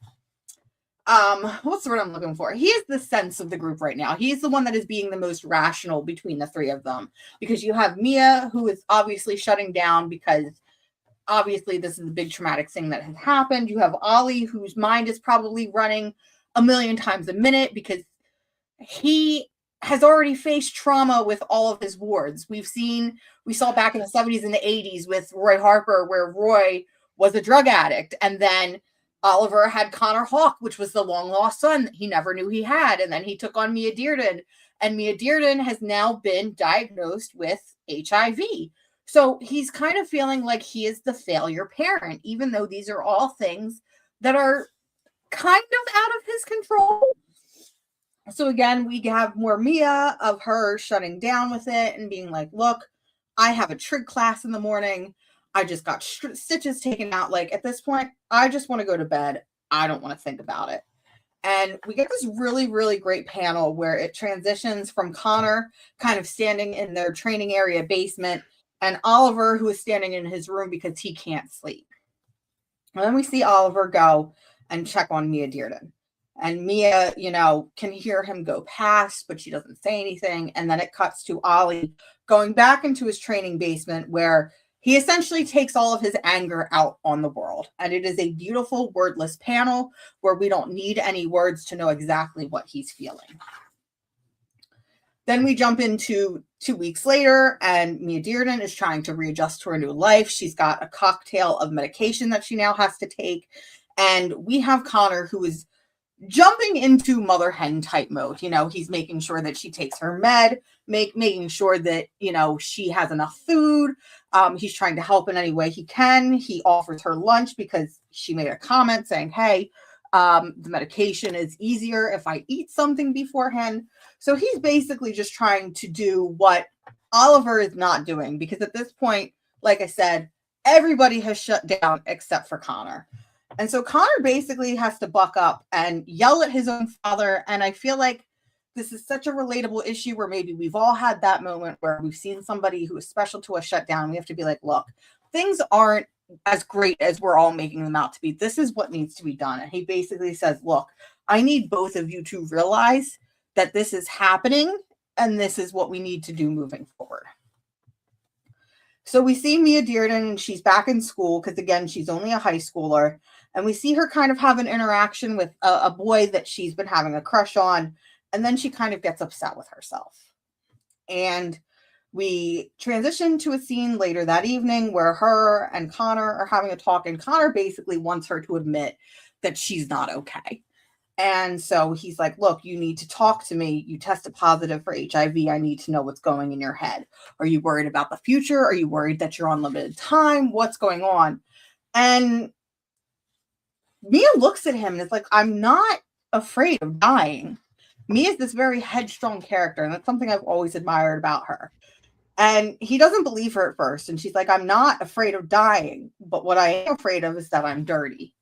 what's the word I'm looking for? He is the sense of the group right now. He's the one that is being the most rational between the three of them, because you have Mia, who is obviously shutting down because obviously this is a big traumatic thing that has happened. You have Ollie, whose mind is probably running a million times a minute because he has already faced trauma with all of his wards. We saw back in the 70s and the 80s with Roy Harper, where Roy was a drug addict. And then Oliver had Connor Hawke, which was the long lost son that he never knew he had. And then he took on Mia Dearden. And Mia Dearden has now been diagnosed with HIV. So he's kind of feeling like he is the failure parent, even though these are all things that are kind of out of his control. So again, we have more Mia of her shutting down with it and being like, look, I have a trig class in the morning. I just got stitches taken out. Like at this point, I just want to go to bed. I don't want to think about it. And we get this really, really great panel where it transitions from Connor kind of standing in their training area basement and Oliver, who is standing in his room because he can't sleep. And then we see Oliver go and check on Mia Dearden. And Mia, can hear him go past, but she doesn't say anything. And then it cuts to Ollie going back into his training basement where he essentially takes all of his anger out on the world. And it is a beautiful wordless panel where we don't need any words to know exactly what he's feeling. Then we jump into 2 weeks later, and Mia Dearden is trying to readjust to her new life. She's got a cocktail of medication that she now has to take. And we have Connor, who is jumping into mother hen type mode. He's making sure that she takes her med, making sure that, she has enough food. He's trying to help in any way he can. He offers her lunch because she made a comment saying, hey, the medication is easier if I eat something beforehand. So he's basically just trying to do what Oliver is not doing, because at this point, like I said, everybody has shut down except for Connor. And so Connor basically has to buck up and yell at his own father. And I feel like this is such a relatable issue where maybe we've all had that moment where we've seen somebody who is special to us shut down. We have to be like, look, things aren't as great as we're all making them out to be. This is what needs to be done. And he basically says, look, I need both of you to realize that this is happening and this is what we need to do moving forward. So we see Mia Dearden, and she's back in school because, again, she's only a high schooler. And we see her kind of have an interaction with a boy that she's been having a crush on. And then she kind of gets upset with herself. And we transition to a scene later that evening where her and Connor are having a talk. And Connor basically wants her to admit that she's not okay. And so he's like, look, you need to talk to me. You tested positive for HIV. I need to know what's going in your head. Are you worried about the future? Are you worried that you're on limited time? What's going on? And Mia looks at him and is like, I'm not afraid of dying. Mia is this very headstrong character, and that's something I've always admired about her. And he doesn't believe her at first. And she's like, I'm not afraid of dying, but what I am afraid of is that I'm dirty.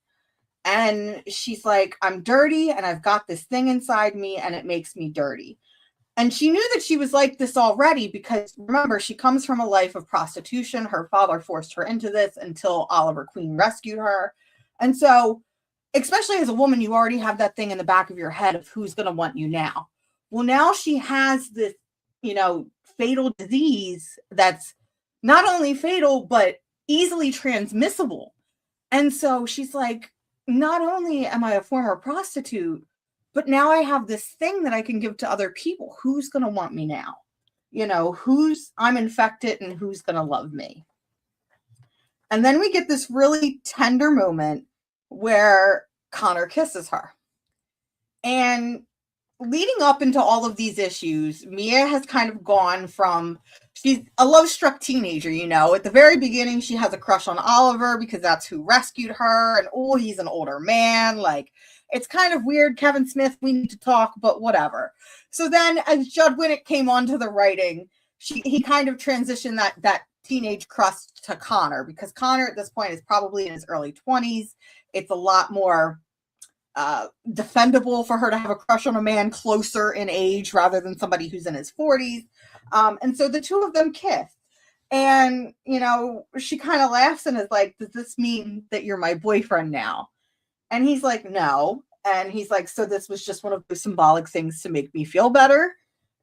And she's like, I'm dirty and I've got this thing inside me and it makes me dirty. And she knew that she was like this already because, remember, she comes from a life of prostitution. Her father forced her into this until Oliver Queen rescued her. And so, especially as a woman, you already have that thing in the back of your head of who's going to want you now. Well, now she has this, fatal disease that's not only fatal, but easily transmissible. And so she's like, not only am I a former prostitute, but now I have this thing that I can give to other people. Who's going to want me now? I'm infected and who's going to love me? And then we get this really tender moment where Connor kisses her. And leading up into all of these issues, Mia has kind of gone from, she's a love-struck teenager, At the very beginning, she has a crush on Oliver because that's who rescued her. And, oh, he's an older man. Like, it's kind of weird. Kevin Smith, we need to talk, but whatever. So then as Judd Winick came onto the writing, he kind of transitioned that teenage crush to Connor, because Connor at this point is probably in his early 20s. It's a lot more defendable for her to have a crush on a man closer in age rather than somebody who's in his 40s. And so the two of them kiss. And, she kind of laughs and is like, does this mean that you're my boyfriend now? And he's like, no. And he's like, so this was just one of those symbolic things to make me feel better?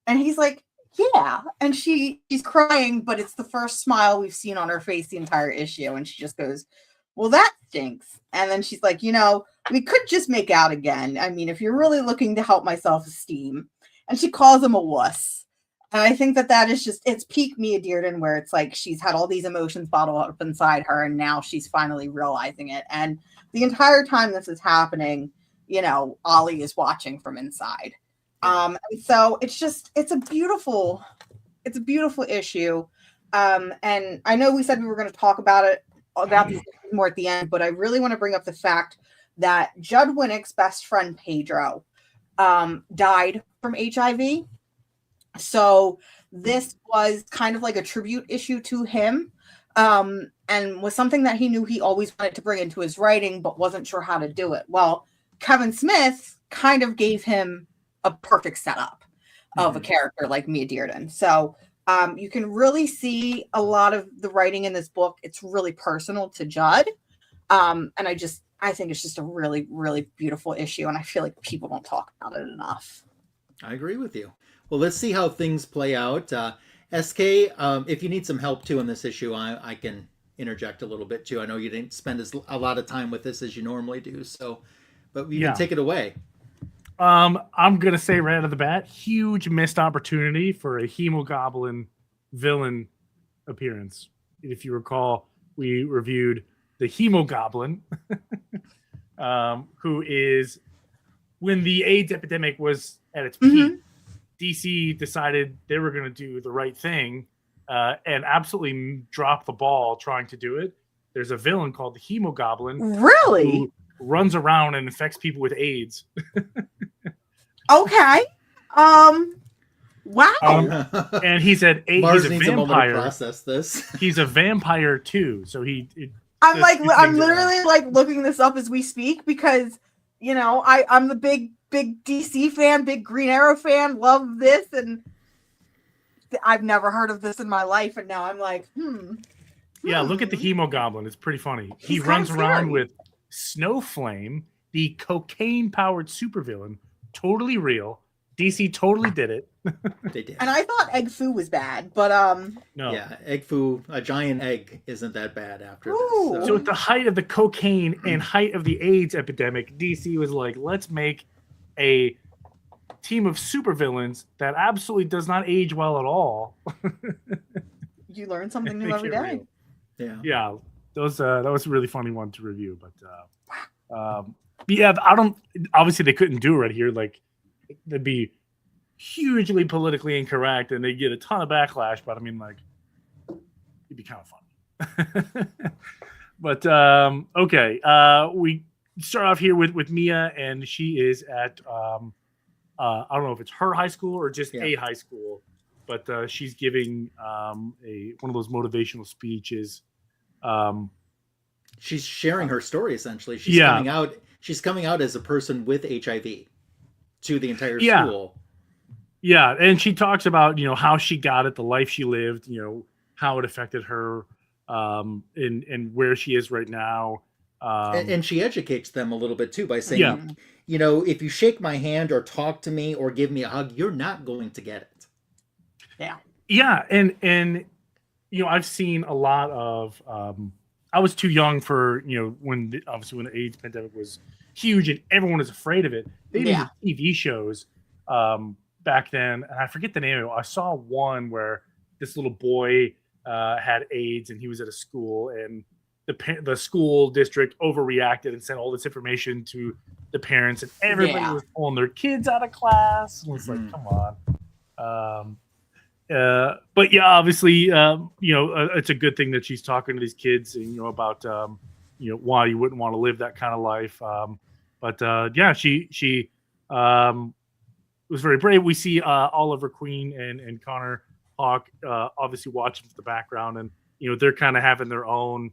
And he's like, yeah. And she's crying, but it's the first smile we've seen on her face the entire issue. And she just goes, well, that stinks. And then she's like, we could just make out again. I mean, if you're really looking to help my self-esteem. And she calls him a wuss. And I think that is just, it's peak Mia Dearden, where it's like she's had all these emotions bottled up inside her, and now she's finally realizing it. And the entire time this is happening, Ollie is watching from inside. And so it's a beautiful issue. And I know we said we were going to talk about these more at the end, but I really want to bring up the fact that Judd Winick's best friend, Pedro, died from HIV. So this was kind of like a tribute issue to him, and was something that he knew he always wanted to bring into his writing, but wasn't sure how to do it. Well, Kevin Smith kind of gave him a perfect setup of a character like Mia Dearden. So you can really see a lot of the writing in this book. It's really personal to Judd. And I think it's just a really, really beautiful issue. And I feel like people don't talk about it enough. I agree with you. Well, let's see how things play out. SK, if you need some help too in this issue, I can interject a little bit too. I know you didn't spend a lot of time with this as you normally do. So, but you can take it away. I'm going to say right out of the bat, huge missed opportunity for a Hemogoblin villain appearance. If you recall, we reviewed the Hemogoblin, who is, when the AIDS epidemic was at its peak, DC decided they were going to do the right thing and absolutely drop the ball trying to do it. There's a villain called the Hemogoblin. Really? Who runs around and infects people with AIDS. Okay. Wow. And he's a Mars needs vampire. a moment to process this. He's a vampire too. So I'm literally like looking this up as we speak, because I'm the big DC fan, big Green Arrow fan, love this, and I've never heard of this in my life, and now I'm like, Yeah, look at the Hemogoblin. It's pretty funny. He runs around with Snowflame, the cocaine-powered supervillain. Totally real. DC totally did it. They did. And I thought Egg Foo was bad, but no. Yeah, Egg Foo, a giant egg, isn't that bad after Ooh. this. So at the height of the cocaine and height of the AIDS epidemic, DC was like, let's make a team of supervillains that absolutely does not age well at all. You learn something new every day. Yeah. That was a really funny one to review, but yeah, obviously they couldn't do it right here. Like, that'd be hugely politically incorrect and they get a ton of backlash, but I mean, like, it'd be kind of funny. But okay, we start off here with Mia, and she is at I don't know if it's her high school or just a high school, but she's giving one of those motivational speeches. She's sharing her story essentially. She's coming out as a person with HIV to the entire school. Yeah, and she talks about how she got it, the life she lived, how it affected her, and where she is right now. And she educates them a little bit too by saying, if you shake my hand or talk to me or give me a hug, you're not going to get it. Yeah. Yeah, and I've seen a lot of. I was too young for when the AIDS pandemic was huge and everyone was afraid of it. They even did TV shows back then, and I forget the name of it. I saw one where this little boy had AIDS and he was at a school, and the school district overreacted and sent all this information to the parents, and everybody was pulling their kids out of class. And it's like, come on. But yeah, obviously, it's a good thing that she's talking to these kids and about why you wouldn't want to live that kind of life. She was very brave. We see Oliver Queen and Connor Hawke obviously watching the background, and they're kind of having their own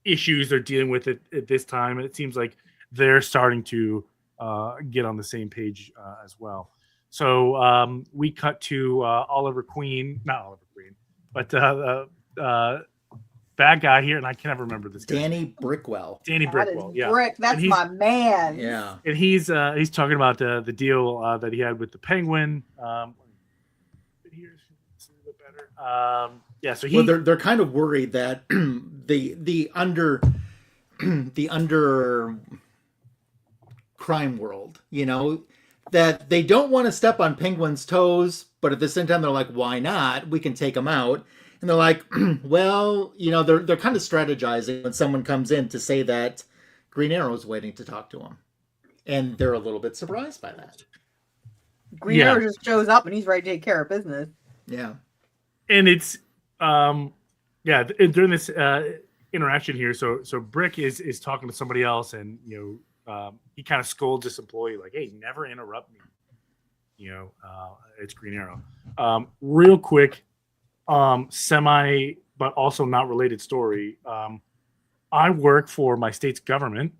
issues they're dealing with at this time, and it seems like they're starting to get on the same page as well. So we cut to not Oliver Queen, but bad guy here, and I can never remember this guy. Danny Brickwell. Brick, that's my man. Yeah, and he's talking about the deal that he had with the Penguin. Here's a little bit better. So they're kind of worried that the under crime world, that they don't want to step on Penguin's toes, but at the same time they're like, why not? We can take them out. And they're like, well, they're kind of strategizing when someone comes in to say that Green Arrow's waiting to talk to him. And they're a little bit surprised by that. Green Arrow just shows up and he's ready to take care of business. Yeah. And it's during this interaction here, so Brick is talking to somebody else, and he kind of scolds this employee like, hey, never interrupt me. It's Green Arrow. Real quick, semi but also not related story. I work for my state's government,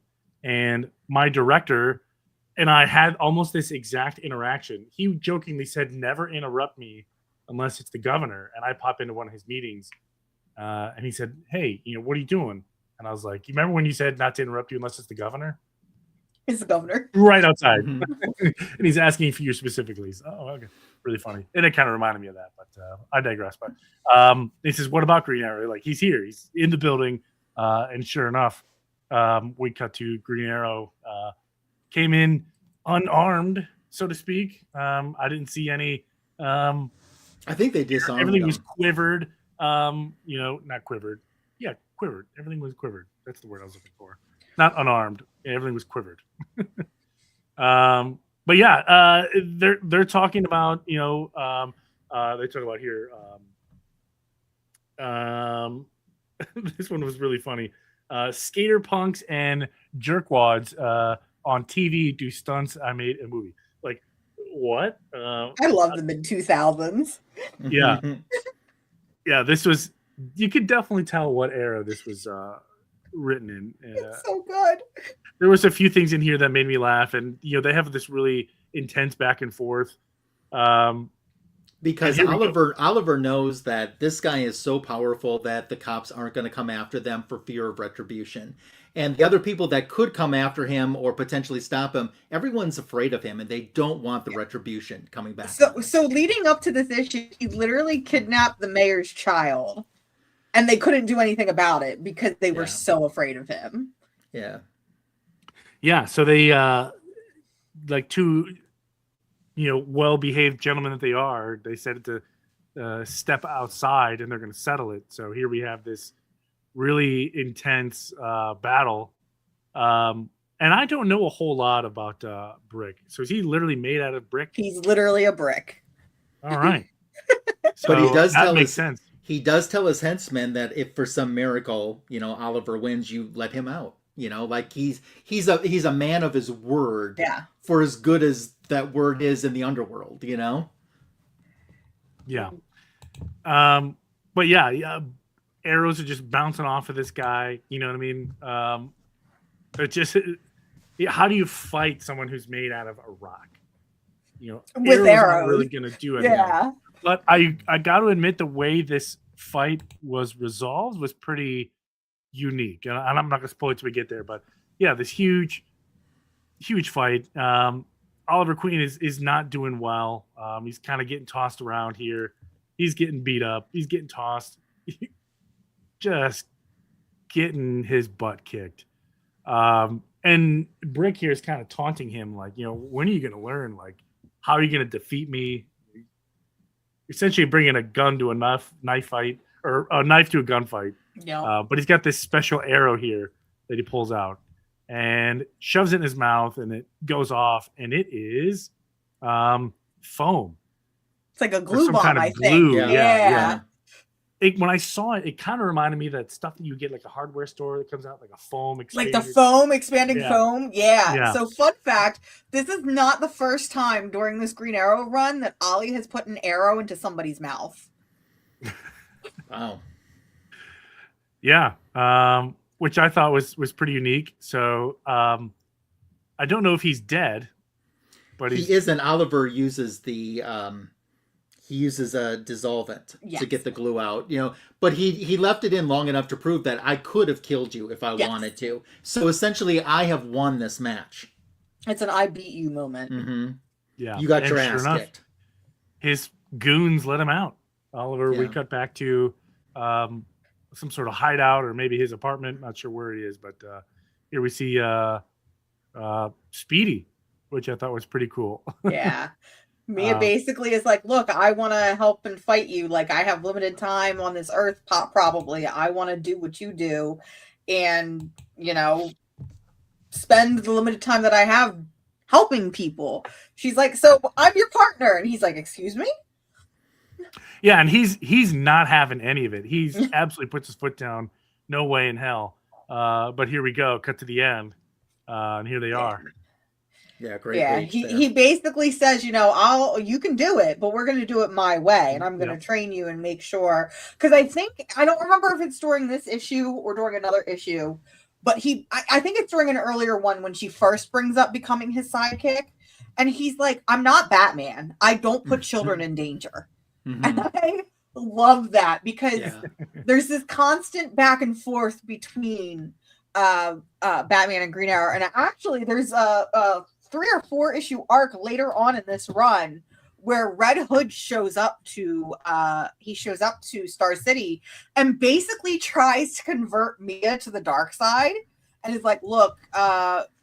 and my director and I had almost this exact interaction. He jokingly said, never interrupt me unless it's the governor. And I pop into one of his meetings, and he said, hey, what are you doing? And I was like, you remember when you said not to interrupt you unless it's the governor? It's the governor. Right outside. And he's asking for you specifically. So, okay. Really funny. And it kind of reminded me of that, but I digress. But he says, what about Green Arrow? Like, he's here. He's in the building. And sure enough, we cut to Green Arrow. Came in unarmed, so to speak. I didn't see any. I think they disarmed everything them. was quivered. Not quivered. Yeah, quivered. Everything was quivered. That's the word I was looking for. Not unarmed. Everything was quivered. But yeah, they're talking about they talk about here. This one was really funny. Skater punks and jerkwads on TV do stunts. I made a movie. Like, what? I love the mid-2000s. Yeah. Yeah, this was, you could definitely tell what era this was written in. It's so good. There was a few things in here that made me laugh, and they have this really intense back and forth. Because Oliver knows that this guy is so powerful that the cops aren't going to come after them for fear of retribution. And the other people that could come after him or potentially stop him, everyone's afraid of him, and they don't want the retribution coming back. So leading up to this issue, he literally kidnapped the mayor's child, and they couldn't do anything about it because they were so afraid of him. Yeah. Yeah, so they, like two, well-behaved gentlemen that they are, they said to step outside and they're going to settle it. So here we have this really intense battle. And I don't know a whole lot about Brick. So is he literally made out of brick? He's literally a brick. All right. So but he does that makes sense. He does tell his henchmen that if for some miracle, Oliver wins, you let him out. Like he's a man of his word. Yeah. For as good as that word is in the underworld, Yeah. But yeah, arrows are just bouncing off of this guy. You know what I mean? It just, how do you fight someone who's made out of a rock? With arrows aren't really gonna do it. Yeah. But I got to admit, the way this fight was resolved was pretty unique, and I'm not gonna spoil it till we get there. But yeah, this huge fight. Oliver Queen is not doing well. He's kind of getting tossed around here. He's getting beat up. He's getting tossed. Just getting his butt kicked. And Brick here is kind of taunting him, like, when are you going to learn? Like, how are you going to defeat me? Essentially bringing a gun to a knife fight, or a knife to a gunfight. Yeah. But he's got this special arrow here that he pulls out and shoves it in his mouth, and it goes off, and it is foam. It's like a glue bomb, kind of I glue. think. Yeah. When I saw it, it kind of reminded me of that stuff that you get like a hardware store that comes out, like a foam like the foam expanding foam. Yeah. So fun fact, this is not the first time during this Green Arrow run that Ollie has put an arrow into somebody's mouth. Wow. Yeah. Which I thought was pretty unique. So I don't know if he's dead, but he isn't. Oliver uses the he uses a dissolvent to get the glue out, but he left it in long enough to prove that I could have killed you if I wanted to. So essentially I have won this match. It's an I beat you moment. Mm-hmm. Yeah. You got your ass kicked. His goons let him out. Oliver, we cut back to some sort of hideout, or maybe his apartment. Not sure where he is, but here we see Speedy, which I thought was pretty cool. Yeah. Mia basically is like, look, I want to help and fight you. Like, I have limited time on this earth, probably. I want to do what you do and, spend the limited time that I have helping people. She's like, so I'm your partner. And he's like, excuse me? Yeah, and he's not having any of it. He's absolutely puts his foot down. No way in hell. But here we go. Cut to the end. And here they are. Yeah, great. Yeah, he basically says, you can do it, but we're going to do it my way, and I'm going to train you and make sure. Because I don't remember if it's during this issue or during another issue, but I think it's during an earlier one when she first brings up becoming his sidekick, and he's like, I'm not Batman. I don't put children in danger. Mm-hmm. And I love that because there's this constant back and forth between Batman and Green Arrow, and actually there's a 3 or 4 issue arc later on in this run where Red Hood shows up to Star City and basically tries to convert Mia to the dark side, and is like, look,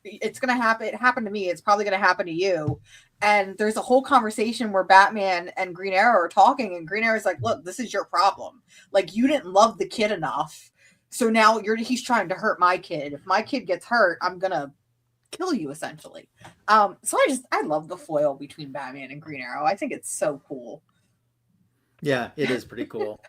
it's gonna happen. It happened to me. It's probably gonna happen to you. And there's a whole conversation where Batman and Green Arrow are talking, and Green Arrow's like, look, this is your problem. Like, you didn't love the kid enough. So now he's trying to hurt my kid. If my kid gets hurt, I'm going to kill you, essentially. So I love the foil between Batman and Green Arrow. I think it's so cool. Yeah, it is pretty cool.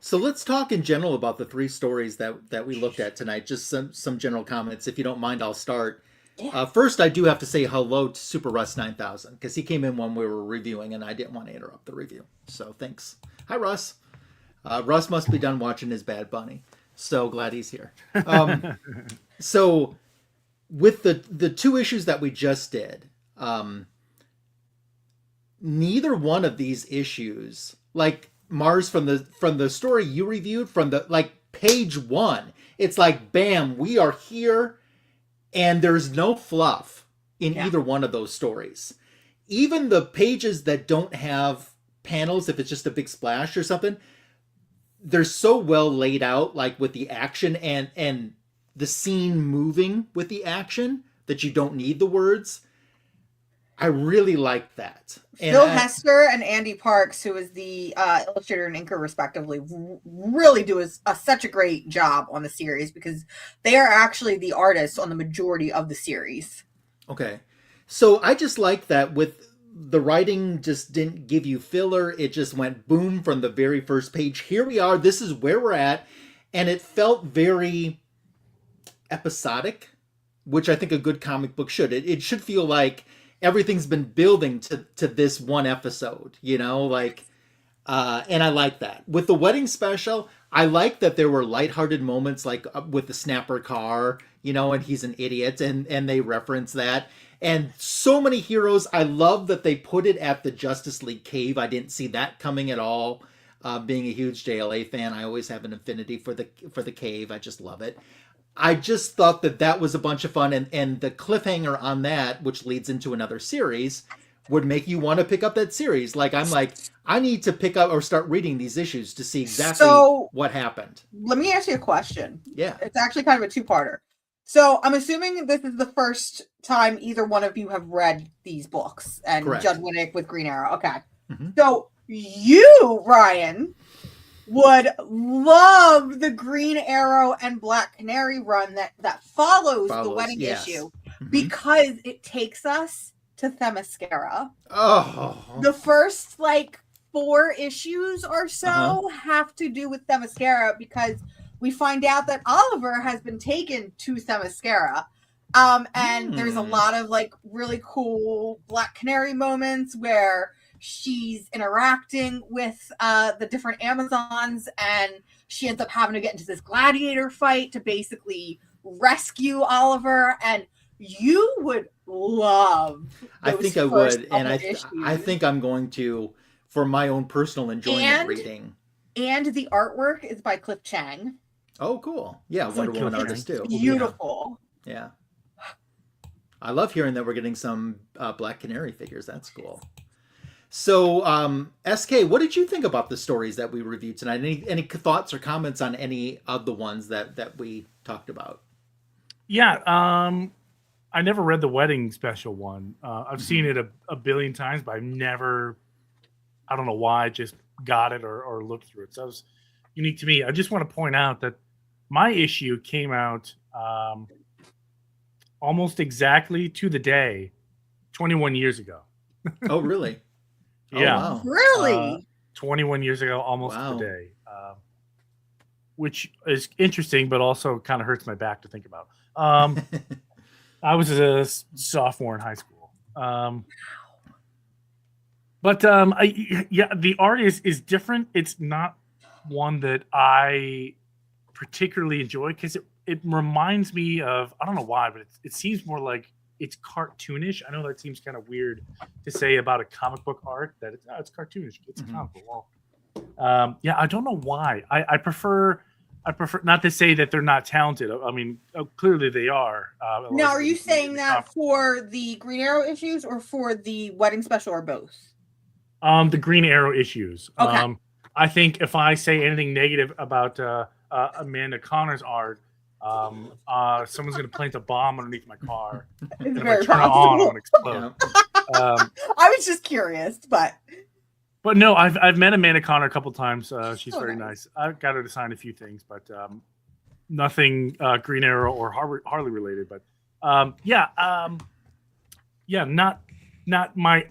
So let's talk in general about the 3 stories that we looked at tonight. Just some general comments. If you don't mind, I'll start. Yeah. First, I do have to say hello to Super Russ 9000 because he came in when we were reviewing and I didn't want to interrupt the review. So thanks. Hi, Russ. Russ must be done watching his Bad Bunny. So glad he's here. So with the 2 issues that we just did, neither one of these issues, like Mars, from the story you reviewed, from the page 1, it's like, bam, we are here. And there's no fluff in either one of those stories. Even the pages that don't have panels, if it's just a big splash or something, they're so well laid out, like with the action and the scene moving with the action, that you don't need the words. I really like that. Phil Hester and Andy Parks, who is the illustrator and inker respectively, really do such a great job on the series because they are actually the artists on the majority of the series. Okay. So I just like that with the writing just didn't give you filler. It just went boom from the very first page. Here we are. This is where we're at. And it felt very episodic, which I think a good comic book should. It should feel like everything's been building to this one episode, and I like that. With the wedding special, I like that there were lighthearted moments, like with the snapper car, and he's an idiot, and they reference that. And so many heroes. I love that they put it at the Justice League cave. I didn't see that coming at all. Being a huge JLA fan, I always have an affinity for the cave. I just love it. I just thought that was a bunch of fun, and the cliffhanger on that, which leads into another series, would make you want to pick up that series. Like, I'm like, I need to pick up or start reading these issues to see exactly what happened. Let me ask you a question. Yeah. It's actually kind of a two-parter. So I'm assuming this is the first time either one of you have read these books and Correct. Judd Winick with Green Arrow. Okay. Mm-hmm. So you, Ryan, would love the Green Arrow and Black Canary run that follows the wedding issue because it takes us to Themyscira. Oh. The first 4 issues or so have to do with Themyscira because we find out that Oliver has been taken to Themyscira. And there's a lot of really cool Black Canary moments where she's interacting with the different Amazons, and she ends up having to get into this gladiator fight to basically rescue Oliver. And you would love I think I would, and I think I'm going to, for my own personal enjoyment, reading. And the artwork is by Cliff Chang. Oh, cool. Yeah, Wonder Woman artist too. Beautiful. Yeah. I love hearing that we're getting some Black Canary figures. That's cool. So, SK, what did you think about the stories that we reviewed tonight? Any thoughts or comments on any of the ones that we talked about? Yeah, I never read the Wedding Special one. I've seen it a billion times, but I've never, I don't know why, just got it or looked through it. So it was unique to me. I just want to point out that my issue came out almost exactly to the day 21 years ago. Oh, really? Yeah. Oh, wow. Really? 21 years ago, almost to the day. Which is interesting, but also kind of hurts my back to think about. I was a sophomore in high school. But the art is different. It's not one that I particularly enjoy because it reminds me of, I don't know why, but it seems more like it's cartoonish. I know that seems kind of weird to say about a comic book art that it's cartoonish. It's a comic book. Well, I don't know why. I prefer not to say that they're not talented. I mean, clearly they are. Now, are you saying that for the Green Arrow issues or for the Wedding Special or both? The Green Arrow issues. Okay. I think if I say anything negative about Amanda Connor's art, someone's going to plant a bomb underneath my car. It's and very if I turn it on, it'll explode. I was just curious, but no, I've met Amanda Connor a couple times. She's very nice. I got her to sign a few things, but nothing Green Arrow or Harley related. But not my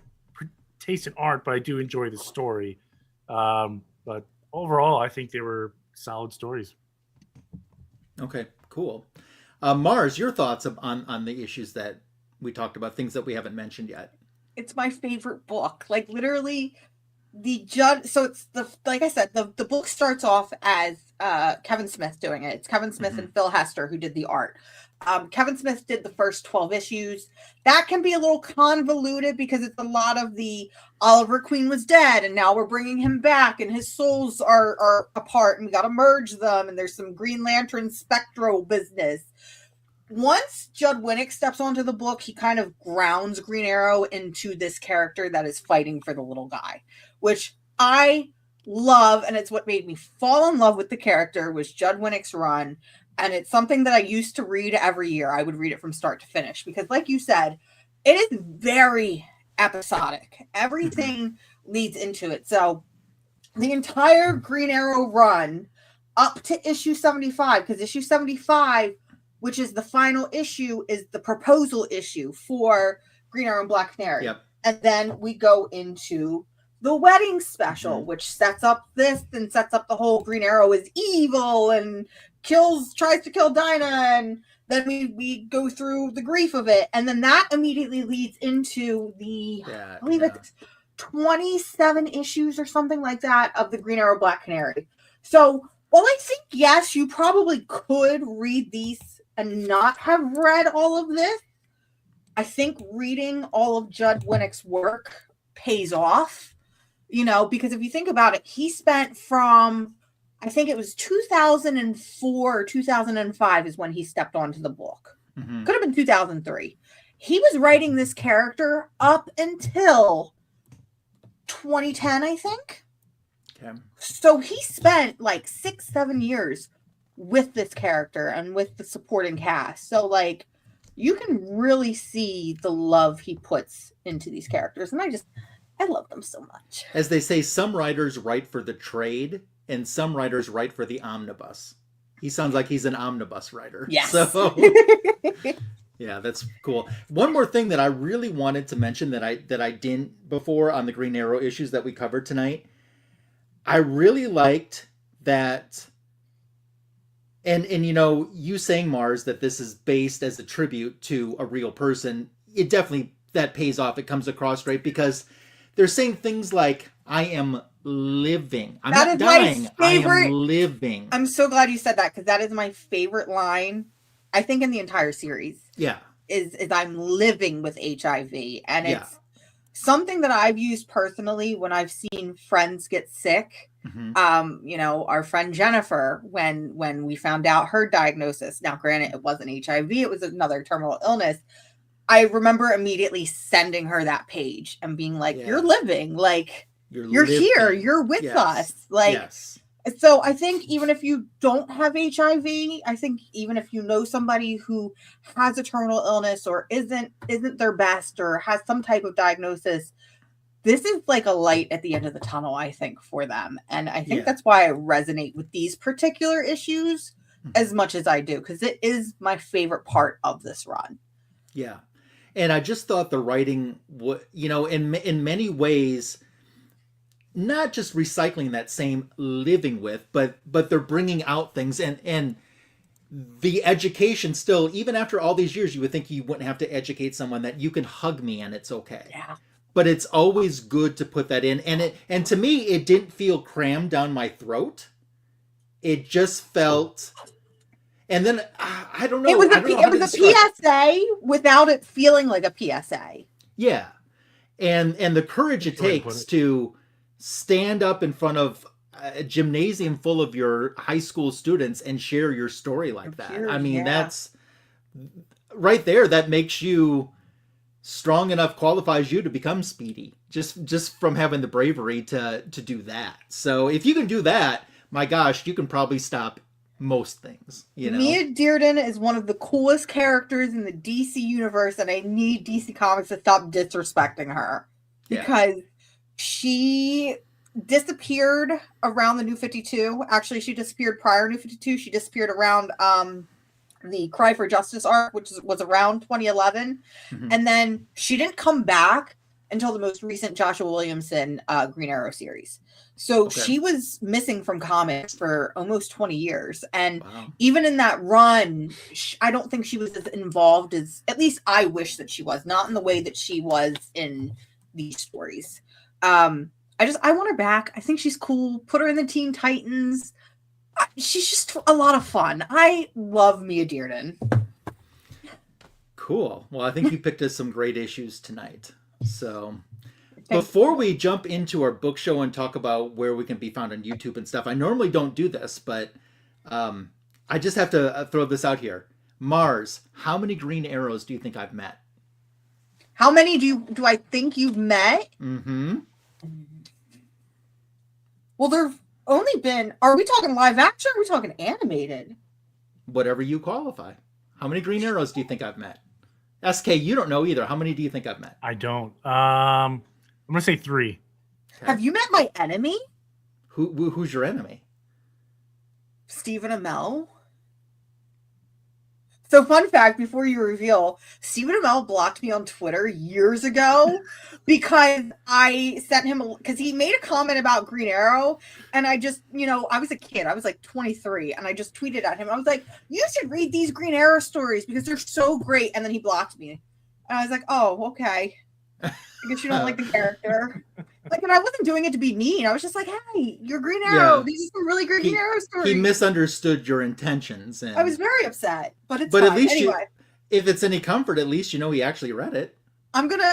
taste in art, but I do enjoy the story. But overall, I think they were solid stories. Okay, cool. Mars, your thoughts on the issues that we talked about, things that we haven't mentioned yet? It's my favorite book. Like literally, the Judd. So it's like I said, the book starts off as Kevin Smith doing it. It's Kevin Smith and Phil Hester who did the art. Kevin Smith did the first 12 issues. That can be a little convoluted because it's a lot of the Oliver Queen was dead and now we're bringing him back and his souls are apart and we got to merge them and there's some Green Lantern spectral business. Once Judd Winick steps onto the book, he kind of grounds Green Arrow into this character that is fighting for the little guy, which I love, and it's what made me fall in love with the character was Judd Winick's run. And it's something that I used to read every year. I would read it from start to finish because, like you said, it is very episodic. Everything leads into it. So the entire Green Arrow run up to issue 75, because issue 75, which is the final issue, is the proposal issue for Green Arrow and Black Canary. Yep. And then we go into the Wedding Special, which sets up this and sets up the whole Green Arrow is evil and tries to kill Dinah, and then we go through the grief of it, and then that immediately leads into the I believe it's 27 issues or something like that of the Green Arrow Black Canary. So while I think yes, you probably could read these and not have read all of this, I think reading all of Judd Winick's work pays off, because if you think about it, he spent from I think it was 2004 or 2005 is when he stepped onto the book. Could have been 2003. he was writing this character up until 2010, I think. Okay. So he spent like 6-7 years with this character and with the supporting cast. So like you can really see the love he puts into these characters. And I love them so much. As they say, some writers write for the trade and some writers write for the omnibus. He sounds like he's an omnibus writer. Yes. So yeah, that's cool. One more thing that I really wanted to mention that I didn't before on the Green Arrow issues that we covered tonight. I really liked that, and you know, you saying, Mars, that this is based as a tribute to a real person, it definitely, that pays off. It comes across right, because they're saying things like, I am living. I'm not dying. I am living. I'm so glad you said that, because that is my favorite line, I think, in the entire series. Yeah. Is I'm living with HIV. And it's something that I've used personally when I've seen friends get sick. Mm-hmm. You know, our friend Jennifer, when we found out her diagnosis, now granted it wasn't HIV, it was another terminal illness. I remember immediately sending her that page and being like, you're living, like you're here, you're with us. Like, so I think even if you don't have HIV, I think even if you know somebody who has a terminal illness or isn't their best or has some type of diagnosis, this is like a light at the end of the tunnel, I think, for them. And I think that's why I resonate with these particular issues as much as I do, because it is my favorite part of this run. Yeah. And I just thought the writing, you know, in many ways, not just recycling that same living with, but they're bringing out things and the education still, even after all these years, you would think you wouldn't have to educate someone that you can hug me and it's okay. Yeah. But it's always good to put that in. And to me, it didn't feel crammed down my throat. It just felt, and then I don't know. It was a PSA without it feeling like a PSA. Yeah. And the courage it takes to stand up in front of a gymnasium full of your high school students and share your story like that. I mean, that's right there. That makes you strong enough, qualifies you to become Speedy just from having the bravery to do that. So if you can do that, my gosh, you can probably stop most things, you know. Mia Dearden is one of the coolest characters in the DC universe, and I need DC Comics to stop disrespecting her because she disappeared around the New 52. Actually, she disappeared prior to New 52. She disappeared around the Cry for Justice arc, which was around 2011. Mm-hmm. And then she didn't come back until the most recent Joshua Williamson Green Arrow series. So she was missing from comics for almost 20 years. And even in that run, I don't think she was as involved as, at least I wish that she was, not in the way that she was in these stories. I want her back. I think she's cool. Put her in the Teen Titans. She's just a lot of fun. I love Mia Dearden. Cool. Well, I think you picked us some great issues tonight. So before we jump into our book show and talk about where we can be found on YouTube and stuff, I normally don't do this, but I just have to throw this out here. Mars, how many Green Arrows do you think I've met? How many do I think you've met? Mm-hmm. Well, there've only been, are we talking live action or are we talking animated? Whatever you qualify. How many Green Arrows do you think I've met? SK, you don't know either. How many do you think I've met? I don't. I'm going to say 3. Okay. Have you met my enemy? Who's your enemy? Stephen Amell. So fun fact, before you reveal, Stephen Amell blocked me on Twitter years ago because I sent him, because he made a comment about Green Arrow, and I just, I was a kid. I was like 23, and I just tweeted at him. I was like, you should read these Green Arrow stories because they're so great. And then he blocked me. And I was like, oh, okay. I guess you don't like the character. Like, and I wasn't doing it to be mean. I was just like, hey, you're Green Arrow. These are some really great Green Arrow stories. He misunderstood your intentions. And... I was very upset, but it's fine. At least anyway. If it's any comfort, at least he actually read it. I'm gonna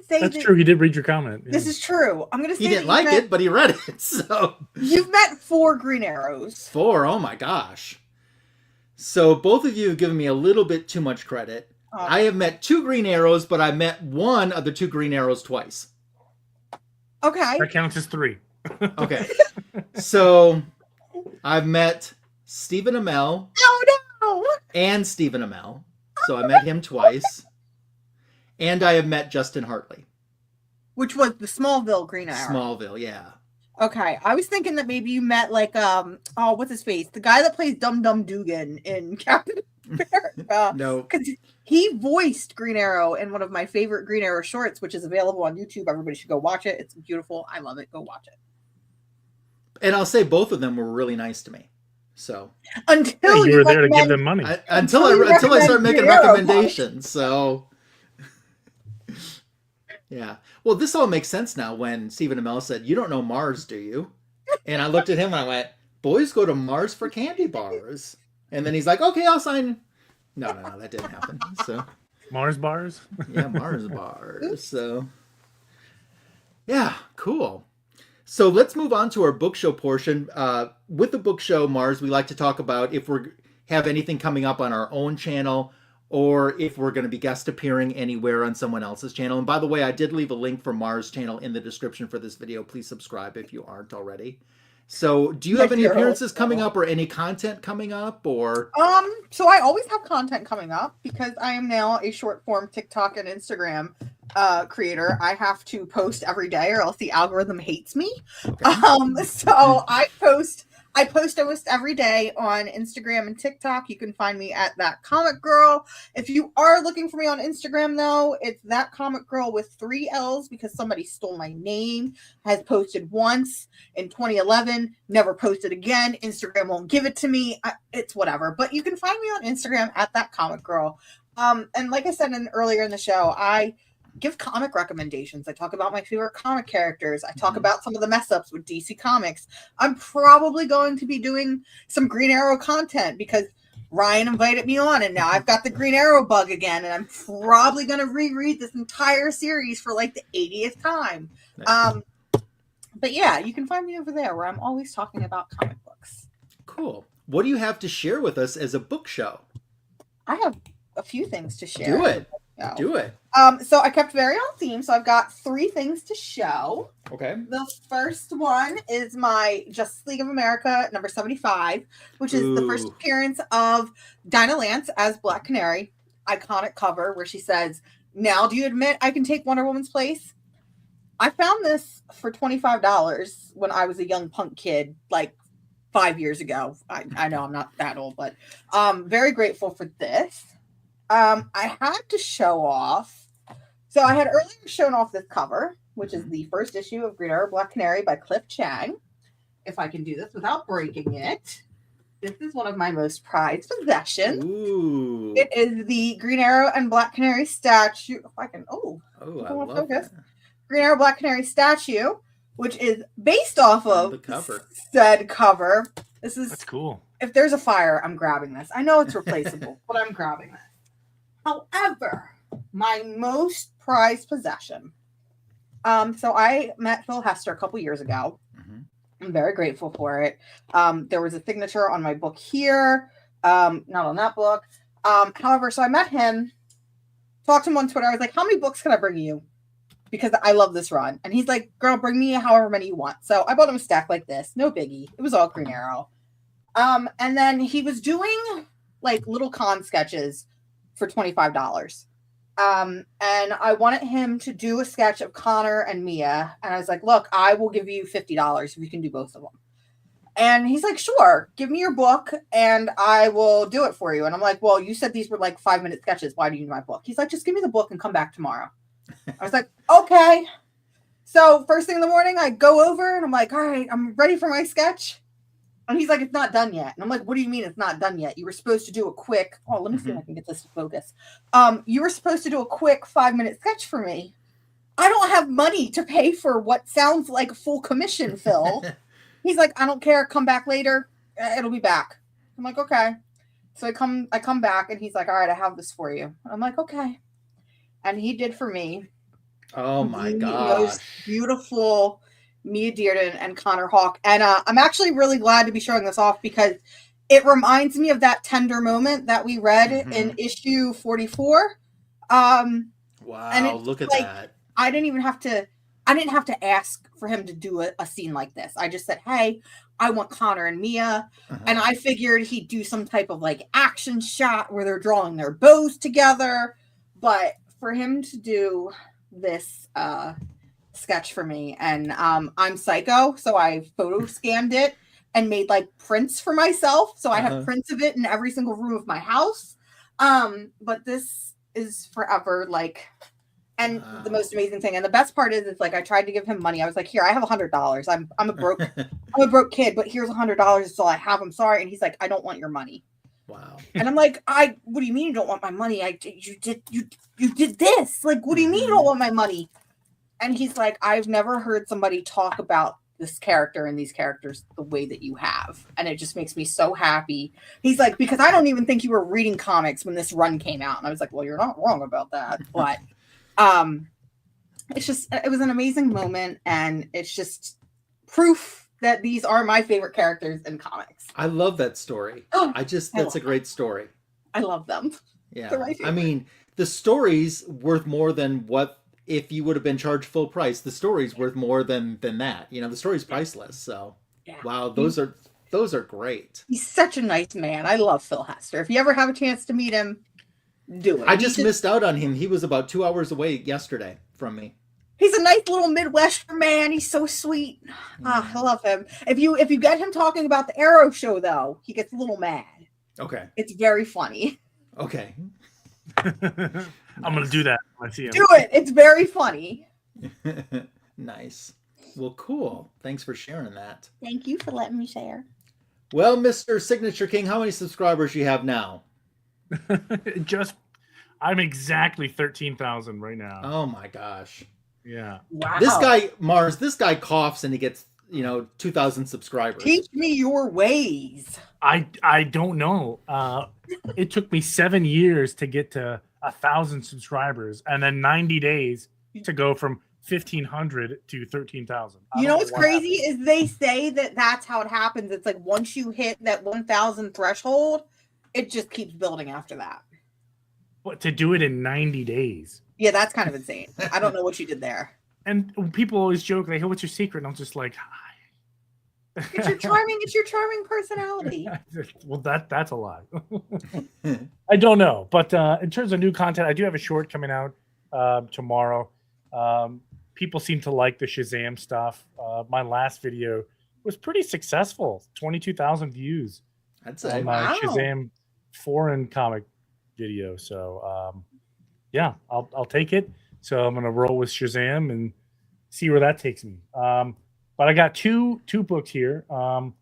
say that's true. He did read your comment. This is true. I'm gonna say he didn't like it, but he read it. So you've met 4 Green Arrows. 4? Oh my gosh! So both of you have given me a little bit too much credit. I have met 2 Green Arrows, but I met one of the 2 Green Arrows twice. Okay. That counts as 3. Okay. So I've met Stephen Amell. Oh no! And Stephen Amell. So I met him twice. And I have met Justin Hartley. Which was the Smallville Green Arrow. Smallville, yeah. Okay. I was thinking that maybe you met like what's his face? The guy that plays Dum Dum Dugan in Captain America. No. Because he voiced Green Arrow in one of my favorite Green Arrow shorts, which is available on YouTube. Everybody should go watch it. It's beautiful. I love it. Go watch it. And I'll say both of them were really nice to me. So until you were there to give them money. Until I start making recommendations. So yeah. Well, this all makes sense now when Stephen Amell said, "You don't know Mars, do you?" And I looked at him and I went, "Boys go to Mars for candy bars." And then he's like, "Okay, I'll sign." No, that didn't happen. So Mars bars? Yeah, Mars bars. So yeah, cool. So let's move on to our book show portion. With the book show, Mars, we like to talk about if we have anything coming up on our own channel or if we're going to be guest appearing anywhere on someone else's channel. And by the way, I did leave a link for Mars' channel in the description for this video. Please subscribe if you aren't already. So do you have any appearances coming up or any content coming up or? So I always have content coming up because I am now a short form TikTok and Instagram creator. I have to post every day or else the algorithm hates me. Okay. So I post almost every day on Instagram and TikTok. You can find me at That Comic Girl. If you are looking for me on Instagram, though, it's That Comic Girl with 3 L's because somebody stole my name. Has posted once in 2011, never posted again. Instagram won't give it to me. It's whatever. But you can find me on Instagram at That Comic Girl. And like I said earlier in the show, I give comic recommendations. I talk about my favorite comic characters. I talk about some of the mess ups with DC Comics. I'm probably going to be doing some Green Arrow content because Ryan invited me on and now I've got the Green Arrow bug again and I'm probably going to reread this entire series for like the 80th time. Nice. But yeah, you can find me over there where I'm always talking about comic books. Cool. What do you have to share with us as a book show? I have a few things to share. Do it. Do it. So I kept very on theme. So I've got 3 things to show. Okay. The first one is my Justice League of America number 75, which is the first appearance of Dinah Lance as Black Canary. Iconic cover where she says, "Now do you admit I can take Wonder Woman's place?" I found this for $25 when I was a young punk kid, like 5 years ago. I know I'm not that old, but very grateful for this. I had to show off. So I had earlier shown off this cover, which is the first issue of Green Arrow Black Canary by Cliff Chang. If I can do this without breaking it. This is one of my most prized possessions. Ooh. It is the Green Arrow and Black Canary statue. If I can, I love that. Green Arrow Black Canary statue, which is based off of the cover. Said cover. That's cool. If there's a fire, I'm grabbing this. I know it's replaceable, but I'm grabbing this. However, my most prized possession. So I met Phil Hester a couple years ago. Mm-hmm. I'm very grateful for it. There was a signature on my book here, not on that book. However, so I met him, talked to him on Twitter. I was like, "How many books can I bring you? Because I love this run." And he's like, "Girl, bring me however many you want." So I bought him a stack like this. No biggie. It was all Green Arrow. And then he was doing like little con sketches for $25. And I wanted him to do a sketch of Connor and Mia. And I was like, "Look, I will give you $50 if you can do both of them." And he's like, "Sure, give me your book and I will do it for you." And I'm like, "Well, you said these were like 5-minute sketches. Why do you need my book?" He's like, "Just give me the book and come back tomorrow." I was like, "Okay." So first thing in the morning, I go over and I'm like, "All right, I'm ready for my sketch." And he's like, "It's not done yet." And I'm like, "What do you mean it's not done yet? You were supposed to do a quick," let me see if I can get this to focus. "You were supposed to do a quick 5-minute sketch for me. I don't have money to pay for what sounds like a full commission, Phil." He's like, "I don't care. Come back later. It'll be back." I'm like, "Okay." So I come back and he's like, "All right, I have this for you." I'm like, "Okay." And he did for me. Oh my gosh. Most beautiful Mia Dearden and Connor Hawke. And I'm actually really glad to be showing this off because it reminds me of that tender moment that we read in issue 44. Wow, and look at like, that. I didn't have to ask for him to do a scene like this. I just said, hey, I want Connor and Mia. And I figured he'd do some type of like action shot where they're drawing their bows together. But for him to do this sketch for me, and I'm psycho, so I photo scanned it and made like prints for myself. So I have prints of it in every single room of my house. But this is forever like... And the most amazing thing, and the best part is, it's like I tried to give him money. I was like, "Here, I have $100. I'm a broke kid, but here's $100. It's all I have. I'm sorry." And he's like, "I don't want your money." Wow. And I'm like, "What do you mean you don't want my money? You did this. Like, what do you mean you don't want my money?" And he's like, "I've never heard somebody talk about this character and these characters the way that you have, and it just makes me so happy." He's like, "Because I don't even think you were reading comics when this run came out." And I was like, "Well, you're not wrong about that, but." It was an amazing moment, and it's just proof that these are my favorite characters in comics. I love that story. That's a great story. I love them. Yeah. I mean, the story's worth more than what, if you would have been charged full price, the story's worth more than that. You know, the story's priceless. So, wow, those are great. He's such a nice man. I love Phil Hester. If you ever have a chance to meet him, do it. I just missed out on him. He was about 2 hours away yesterday from me. He's a nice little Midwestern man. He's so sweet. I love him. If you get him talking about the Arrow show, though, he gets a little mad. Okay. It's very funny. Okay. I'm going to do that when I see him. Do it. It's very funny. Nice. Well, cool. Thanks for sharing that. Thank you for letting me share. Well, Mr. Signature King, how many subscribers do you have now? I'm exactly 13,000 right now. Oh my gosh. Yeah. Wow. This guy coughs and he gets, 2,000 subscribers. Teach me your ways. I don't know. It took me 7 years to get to 1,000 subscribers, and then 90 days to go from 1,500 to 13,000. You know what's crazy is they say that that's how it happens. It's like once you hit that 1,000 threshold, it just keeps building after that. But to do it in 90 days. Yeah, that's kind of insane. I don't know what you did there. And people always joke, like, "Hey, what's your secret?" And I'm just like, "Hi." It's your charming personality. Well, that's a lie. I don't know. But in terms of new content, I do have a short coming out tomorrow. People seem to like the Shazam stuff. My last video was pretty successful. 22,000 views. That's it. On my Shazam foreign comic video. So yeah, I'll take it. So I'm gonna roll with Shazam and see where that takes me. But I got two books here. One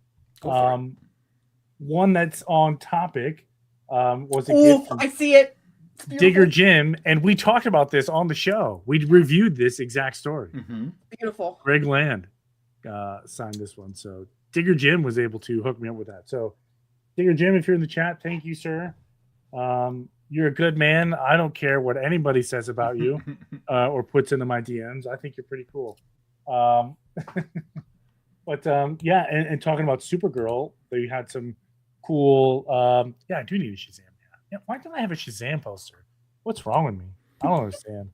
that's on topic was a gift from I see it. Digger Jim, and we talked about this on the show. We reviewed this exact story. Beautiful. Greg Land signed this one, so Digger Jim was able to hook me up with that. So Digger Jim, if you're in the chat, thank you, sir. You're a good man. I don't care what anybody says about you or puts into my DMs. I think you're pretty cool. But yeah, and talking about Supergirl, they had some cool. Yeah, I do need a Shazam. Yeah, why don't I have a Shazam poster? What's wrong with me? I don't understand.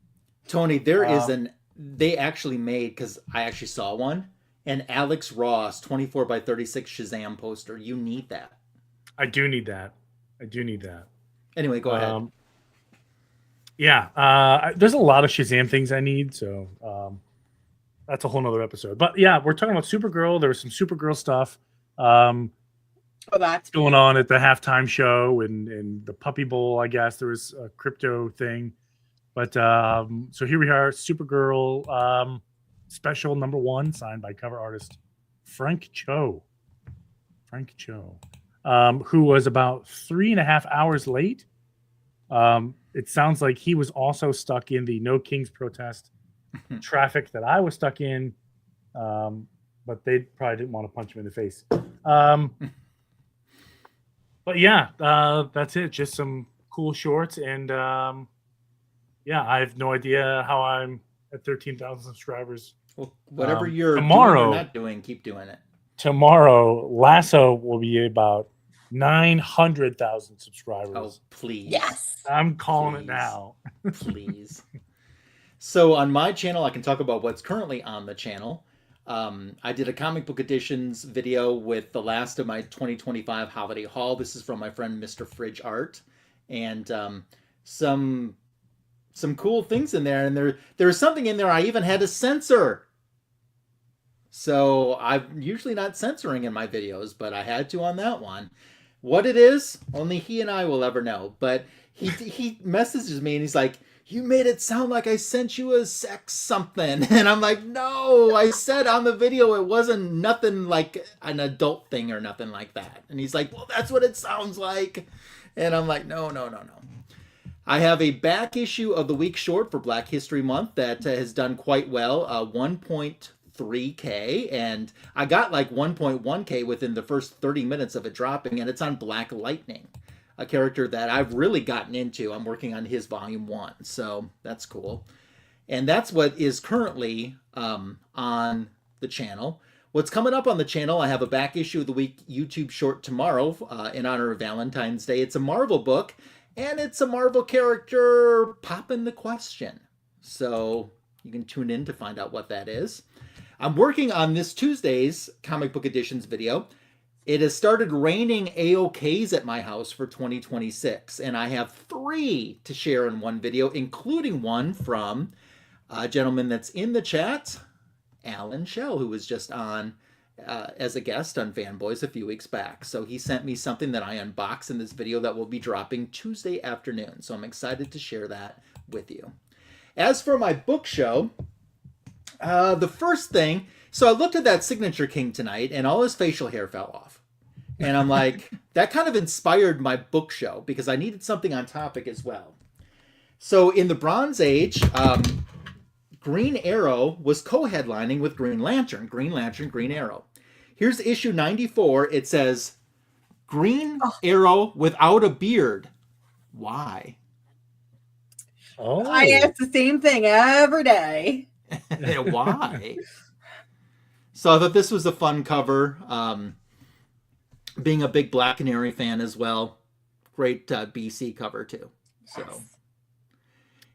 Tony, there is they actually made, because I actually saw one, an Alex Ross 24 by 36 Shazam poster. You need that. I do need that. Anyway, go ahead. Yeah, there's a lot of Shazam things I need, so that's a whole nother episode. But yeah, we're talking about Supergirl. There was some Supergirl stuff That's going on at the halftime show and the Puppy Bowl, I guess. There was a crypto thing. But so here we are, Supergirl special number 1, signed by cover artist Frank Cho. Who was about 3.5 hours late. It sounds like he was also stuck in the No Kings protest traffic that I was stuck in, but they probably didn't want to punch him in the face. But yeah, that's it. Just some cool shorts, and yeah, I have no idea how I'm at 13,000 subscribers. Well, whatever you're tomorrow, doing or not doing, keep doing it. Tomorrow, Lasso will be about 900,000 subscribers. Oh, please. Yes. I'm calling it Please. now. Please. So on my channel, I can talk about what's currently on the channel. I did a comic book editions video with the last of my 2025 holiday haul. This is from my friend Mr. Fridge Art, and some cool things in there. And there was something in there I even had to censor. So I'm usually not censoring in my videos, but I had to on that one. What it is, only he and I will ever know. But he messages me and he's like, "You made it sound like I sent you a sex something." And I'm like, "No, I said on the video it wasn't nothing like an adult thing or nothing like that." And he's like, "Well, that's what it sounds like." And I'm like, no. I have a back issue of the week short for Black History Month that has done quite well, 1.3K, and I got like 1.1K within the first 30 minutes of it dropping, and it's on Black Lightning, a character that I've really gotten into. I'm working on his volume 1, so that's cool. And that's what is currently on the channel. What's coming up on the channel, I have a back issue of the week YouTube short tomorrow in honor of Valentine's Day. It's a Marvel book, and it's a Marvel character popping the question. So you can tune in to find out what that is. I'm working on this Tuesday's comic book editions video. It has started raining AOKs at my house for 2026, and I have 3 to share in one video, including one from a gentleman that's in the chat, Alan Shell, who was just on as a guest on Fanboys a few weeks back. So he sent me something that I unbox in this video that will be dropping Tuesday afternoon. So I'm excited to share that with you. As for my book show, the first thing, so I looked at that Signature King tonight and all his facial hair fell off. And I'm like, that kind of inspired my book show because I needed something on topic as well. So in the Bronze Age, Green Arrow was co-headlining with Green Lantern, Green Arrow. Here's issue 94. It says, Green Arrow without a beard. Why? Oh, I ask the same thing every day. Why? So I thought this was a fun cover. Being a big Black Canary fan as well. Great BC cover too. So. Yes.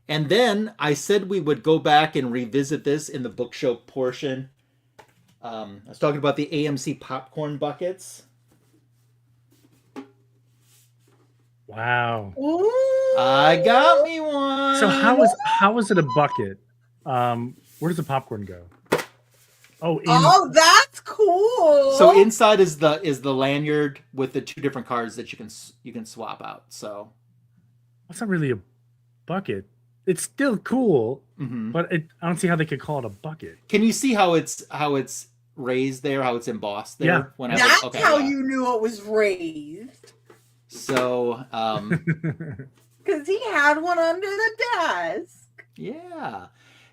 And then I said we would go back and revisit this in the book show portion. I was talking about the AMC popcorn buckets. wow. Ooh. I got me one. So how is it a bucket? Where does the popcorn go? Oh, that's cool. So inside is the lanyard with the 2 different cards that you can swap out. So that's not really a bucket. It's still cool, mm-hmm. but I don't see how they could call it a bucket. Can you see how it's raised there, how it's embossed there? Yeah. That's how you knew it was raised. So, because he had one under the desk. Yeah,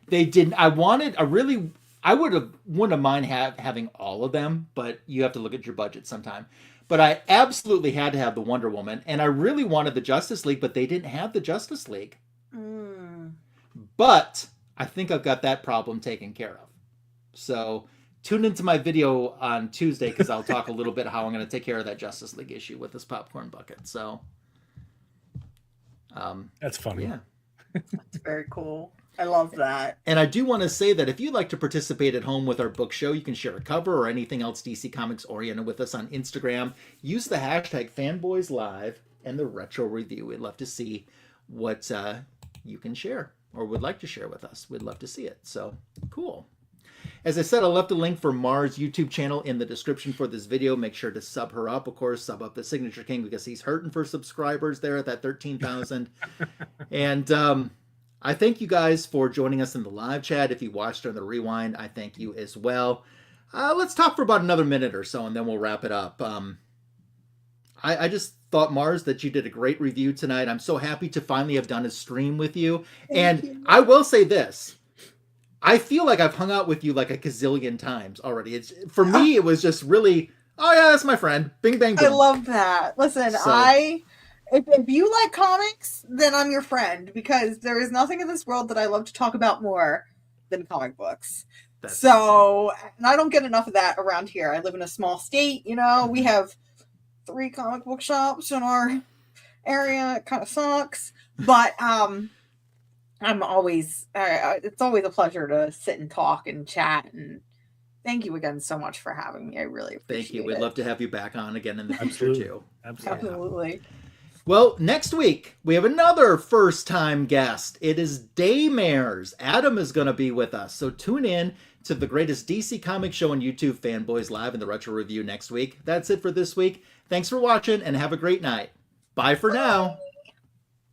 they didn't. I wouldn't have mind having all of them, but you have to look at your budget sometime. But I absolutely had to have the Wonder Woman, and I really wanted the Justice League, but they didn't have the Justice League. But I think I've got that problem taken care of. So tune into my video on Tuesday because I'll talk a little bit how I'm going to take care of that Justice League issue with this popcorn bucket. So that's funny. Yeah. That's very cool. I love that. And I do want to say that if you'd like to participate at home with our book show, you can share a cover or anything else DC Comics oriented with us on Instagram. Use the hashtag Fanboys Live and the Retro Review. We'd love to see what you can share or would like to share with us. We'd love to see it. So cool. As I said, I left a link for Mars' YouTube channel in the description for this video. Make sure to sub her up, of course, sub up the Signature King because he's hurting for subscribers there at that 13,000. And I thank you guys for joining us in the live chat. If you watched during the rewind, I thank you as well. Let's talk for about another minute or so, and then we'll wrap it up. I just thought, Mars, that you did a great review tonight. I'm so happy to finally have done a stream with you. Thank you. I will say this. I feel like I've hung out with you like a gazillion times already. For me, it was just really, oh yeah, that's my friend. Bing, bang, boom. I love that. Listen, if you like comics, then I'm your friend because there is nothing in this world that I love to talk about more than comic books. And I don't get enough of that around here. I live in a small state, we have 3 comic book shops in our area. It kind of sucks, but I'm always it's always a pleasure to sit and talk and chat, and thank you again so much for having me. I really appreciate it. Thank you. We'd love to have you back on again in the future Absolutely. too. Absolutely. Well, next week we have another first-time guest. It is Daymares. Adam is going to be with us, so tune in to the greatest DC comic show on YouTube, Fanboys Live and the Retro Review next week. That's it for this week. Thanks for watching and have a great night. Bye for now.